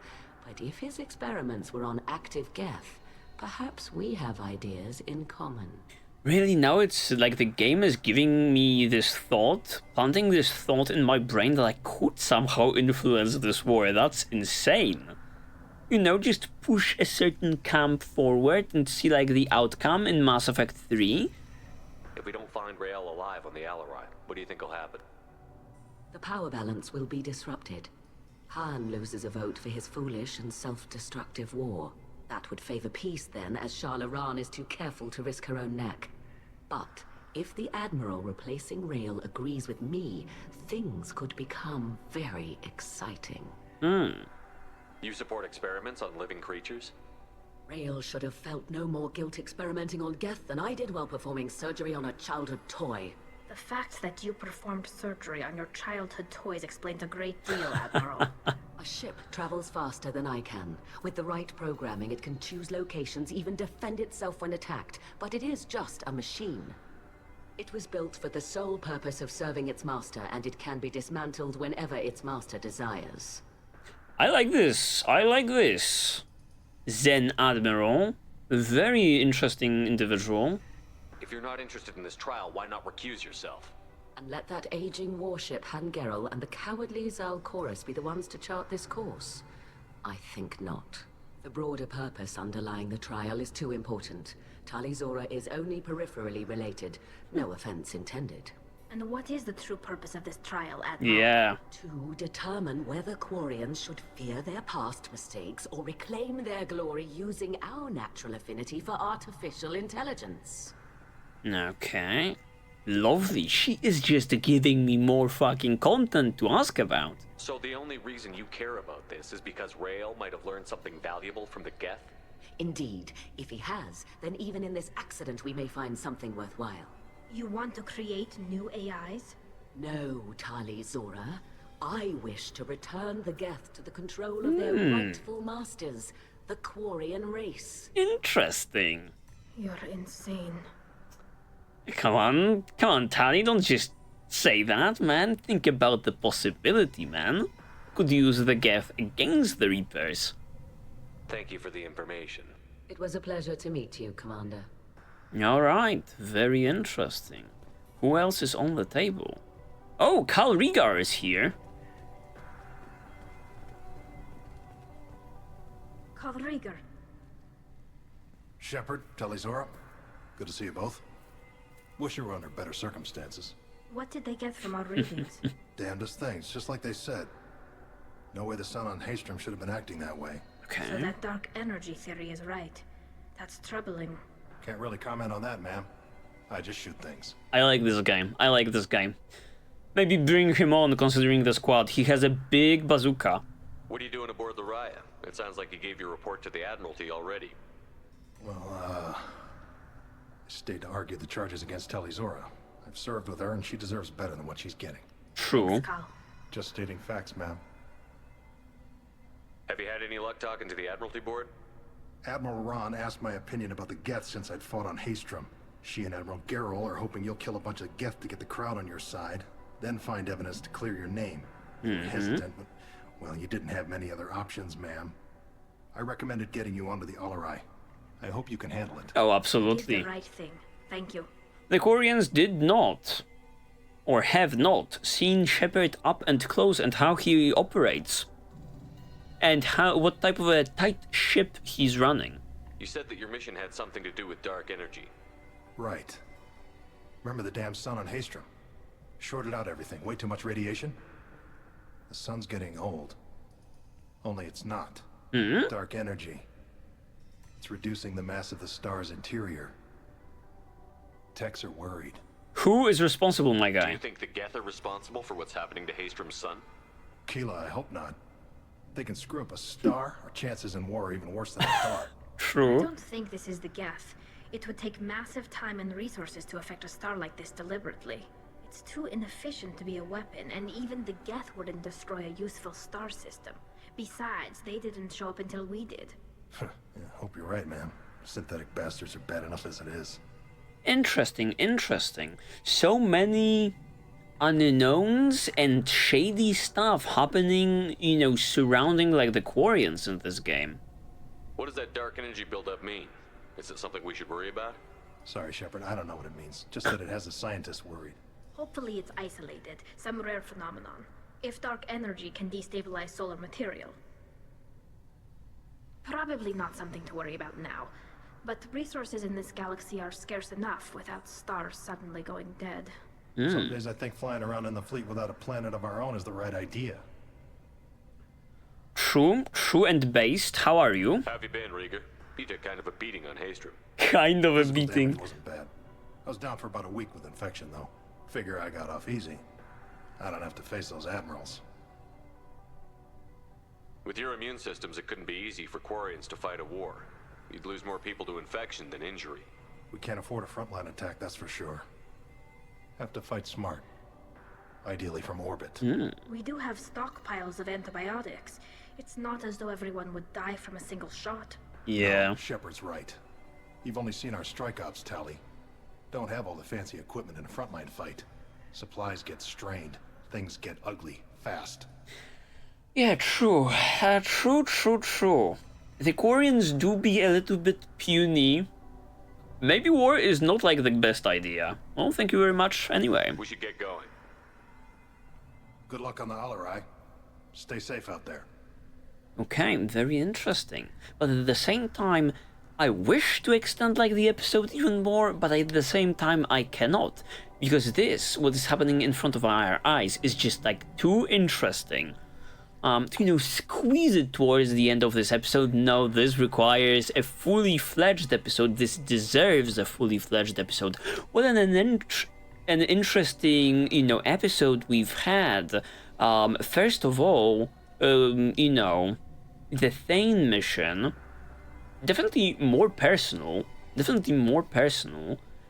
but if his experiments were on active Geth, perhaps we have ideas in common. Really, now it's like the game is giving me this thought, planting this thought in my brain that I could somehow influence this war. That's insane. You know, just push a certain camp forward and see like the outcome in Mass Effect 3. If we don't find Rael alive on the Alarai, what do you think will happen? The power balance will be disrupted. Han loses a vote for his foolish and self-destructive war. That would favor peace then, as Shalaran is too careful to risk her own neck. But if the Admiral replacing Rael agrees with me, things could become very exciting. You support experiments on living creatures? Rael should have felt no more guilt experimenting on Geth than I did while performing surgery on a childhood toy. The fact that you performed surgery on your childhood toys explains a great deal, Admiral. A ship travels faster than I can. With the right programming, it can choose locations, even defend itself when attacked. But it is just a machine. It was built for the sole purpose of serving its master, and it can be dismantled whenever its master desires. I like this. I like this. Zen Admiral. Very interesting individual. If you're not interested in this trial, why not recuse yourself? And let that aging warship Hangerel and the cowardly Zalcorus be the ones to chart this course? I think not. The broader purpose underlying the trial is too important. Tali Zora is only peripherally related. No offense intended. And what is the true purpose of this trial, Admiral? Yeah. To determine whether Quarians should fear their past mistakes or reclaim their glory using our natural affinity for artificial intelligence. Okay. Lovely. She is just giving me more fucking content to ask about. So the only reason you care about this is because Rael might have learned something valuable from the Geth? Indeed. If he has, then even in this accident we may find something worthwhile. You want to create new AIs? No, Tali Zora. I wish to return the Geth to the control of their rightful masters, the Quarian race. Interesting. You're insane. Come on, Tali, don't just say that, man. Think about the possibility, man. Could use the Geth against the Reapers. Thank you for the information. It was a pleasure to meet you, Commander. Alright, very interesting. Who else is on the table? Oh, Kal Rieger is here. Kal Rieger. Shepard, Tali Zora. Good to see you both. Wish you were under better circumstances. What did they get from our readings? Damnedest things, just like they said. No way the sun on Haystrom should have been acting that way. Okay. So that dark energy theory is right. That's troubling. Can't really comment on that, ma'am. I just shoot things. I like this game. I like this game. Maybe bring him on, considering the squad. He has a big bazooka. What are you doing aboard the Raya? It sounds like you gave your report to the Admiralty already. Well, I stayed to argue the charges against Talizora. I've served with her, and she deserves better than what she's getting. True. Just stating facts, ma'am. Have you had any luck talking to the Admiralty Board? Admiral Ron asked my opinion about the Geth since I'd fought on Haystrom. She and Admiral Gerrel are hoping you'll kill a bunch of Geth to get the crowd on your side, then find evidence to clear your name. You were hesitant, but, well, you didn't have many other options, ma'am. I recommended getting you onto the Alarai. I hope you can handle it. Oh, absolutely. Did the right thing. Thank you. The Quarians did not, or have not, seen Shepard up and close and how he operates. And what type of a tight ship he's running. You said that your mission had something to do with dark energy. Right. Remember the damn sun on Haystrom? Shorted out everything. Way too much radiation? The sun's getting old. Only it's not. Dark energy. It's reducing the mass of the star's interior. Techs are worried. Who is responsible, my guy? Do you think the Geth are responsible for what's happening to Haystrom's sun? Keela, I hope not. They can screw up a star, our chances in war are even worse than I thought. True. I don't think this is the Geth. It would take massive time and resources to affect a star like this deliberately. It's too inefficient to be a weapon, and even the Geth wouldn't destroy a useful star system. Besides, they didn't show up until we did. Yeah, hope you're right, man. Synthetic bastards are bad enough as it is. Interesting, interesting. So many unknowns and shady stuff happening, you know, surrounding like the Quarians in this game. What does that dark energy buildup mean? Is it something we should worry about? Sorry, Shepard, I don't know what it means. Just that it has the scientists worried. Hopefully it's isolated, some rare phenomenon. If dark energy can destabilize solar material. Probably not something to worry about now. But resources in this galaxy are scarce enough without stars suddenly going dead. Some days I think flying around in the fleet without a planet of our own is the right idea. True and based. How are you? How have you been, Rieger? You took kind of a beating on Haystrom. Kind of a Physical beating. damage wasn't bad. I was down for about a week with infection, though. Figure I got off easy. I don't have to face those admirals. With your immune systems, it couldn't be easy for Quarians to fight a war. You'd lose more people to infection than injury. We can't afford a frontline attack, that's for sure. Have to fight smart. Ideally from orbit. We do have stockpiles of antibiotics. It's not as though everyone would die from a single shot. Yeah. No, Shepard's right. You've only seen our strike ops tally. Don't have all the fancy equipment in a frontline fight. Supplies get strained. Things get ugly fast. Yeah, true. True. The Quarians do be a little bit puny. Maybe war is not like the best idea. Well, thank you very much anyway. We should get going. Good luck on the Alarai. Stay safe out there. Okay, very interesting. But at the same time, I wish to extend like the episode even more, but at the same time I cannot. Because this, what is happening in front of our eyes, is just like too interesting. To, you know, squeeze it towards the end of this episode. No, this requires a fully fledged episode. This deserves a fully fledged episode. What an interesting, you know, episode we've had. First of all, you know, the Thane mission, definitely more personal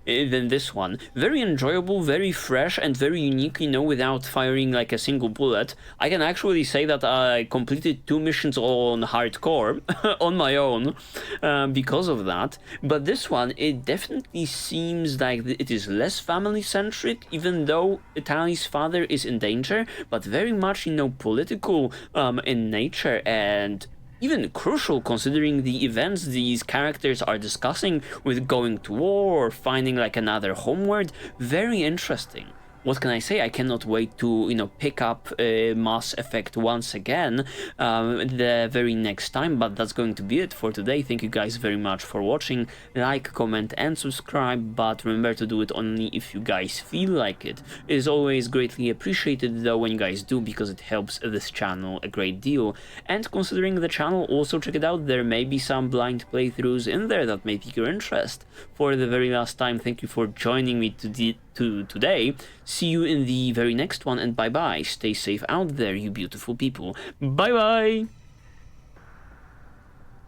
than this one. Very enjoyable, very fresh, and very unique, you know, without firing like a single bullet. I can actually say that I completed 2 missions on hardcore on my own because of that. But this one, it definitely seems like it is less family-centric, even though Tali's father is in danger, but very much, you know, political in nature, and even crucial considering the events these characters are discussing with going to war or finding like another homeworld. Very interesting. What can I say? I cannot wait to, you know, pick up Mass Effect once again the very next time, but that's going to be it for today. Thank you guys very much for watching. Like, comment and subscribe, but remember to do it only if you guys feel like it. It is always greatly appreciated though when you guys do, because it helps this channel a great deal. And considering the channel, also check it out. There may be some blind playthroughs in there that may pique your interest. For the very last time, thank you for joining me today. See you in the very next one, and bye bye. Stay safe out there, you beautiful people. Bye bye.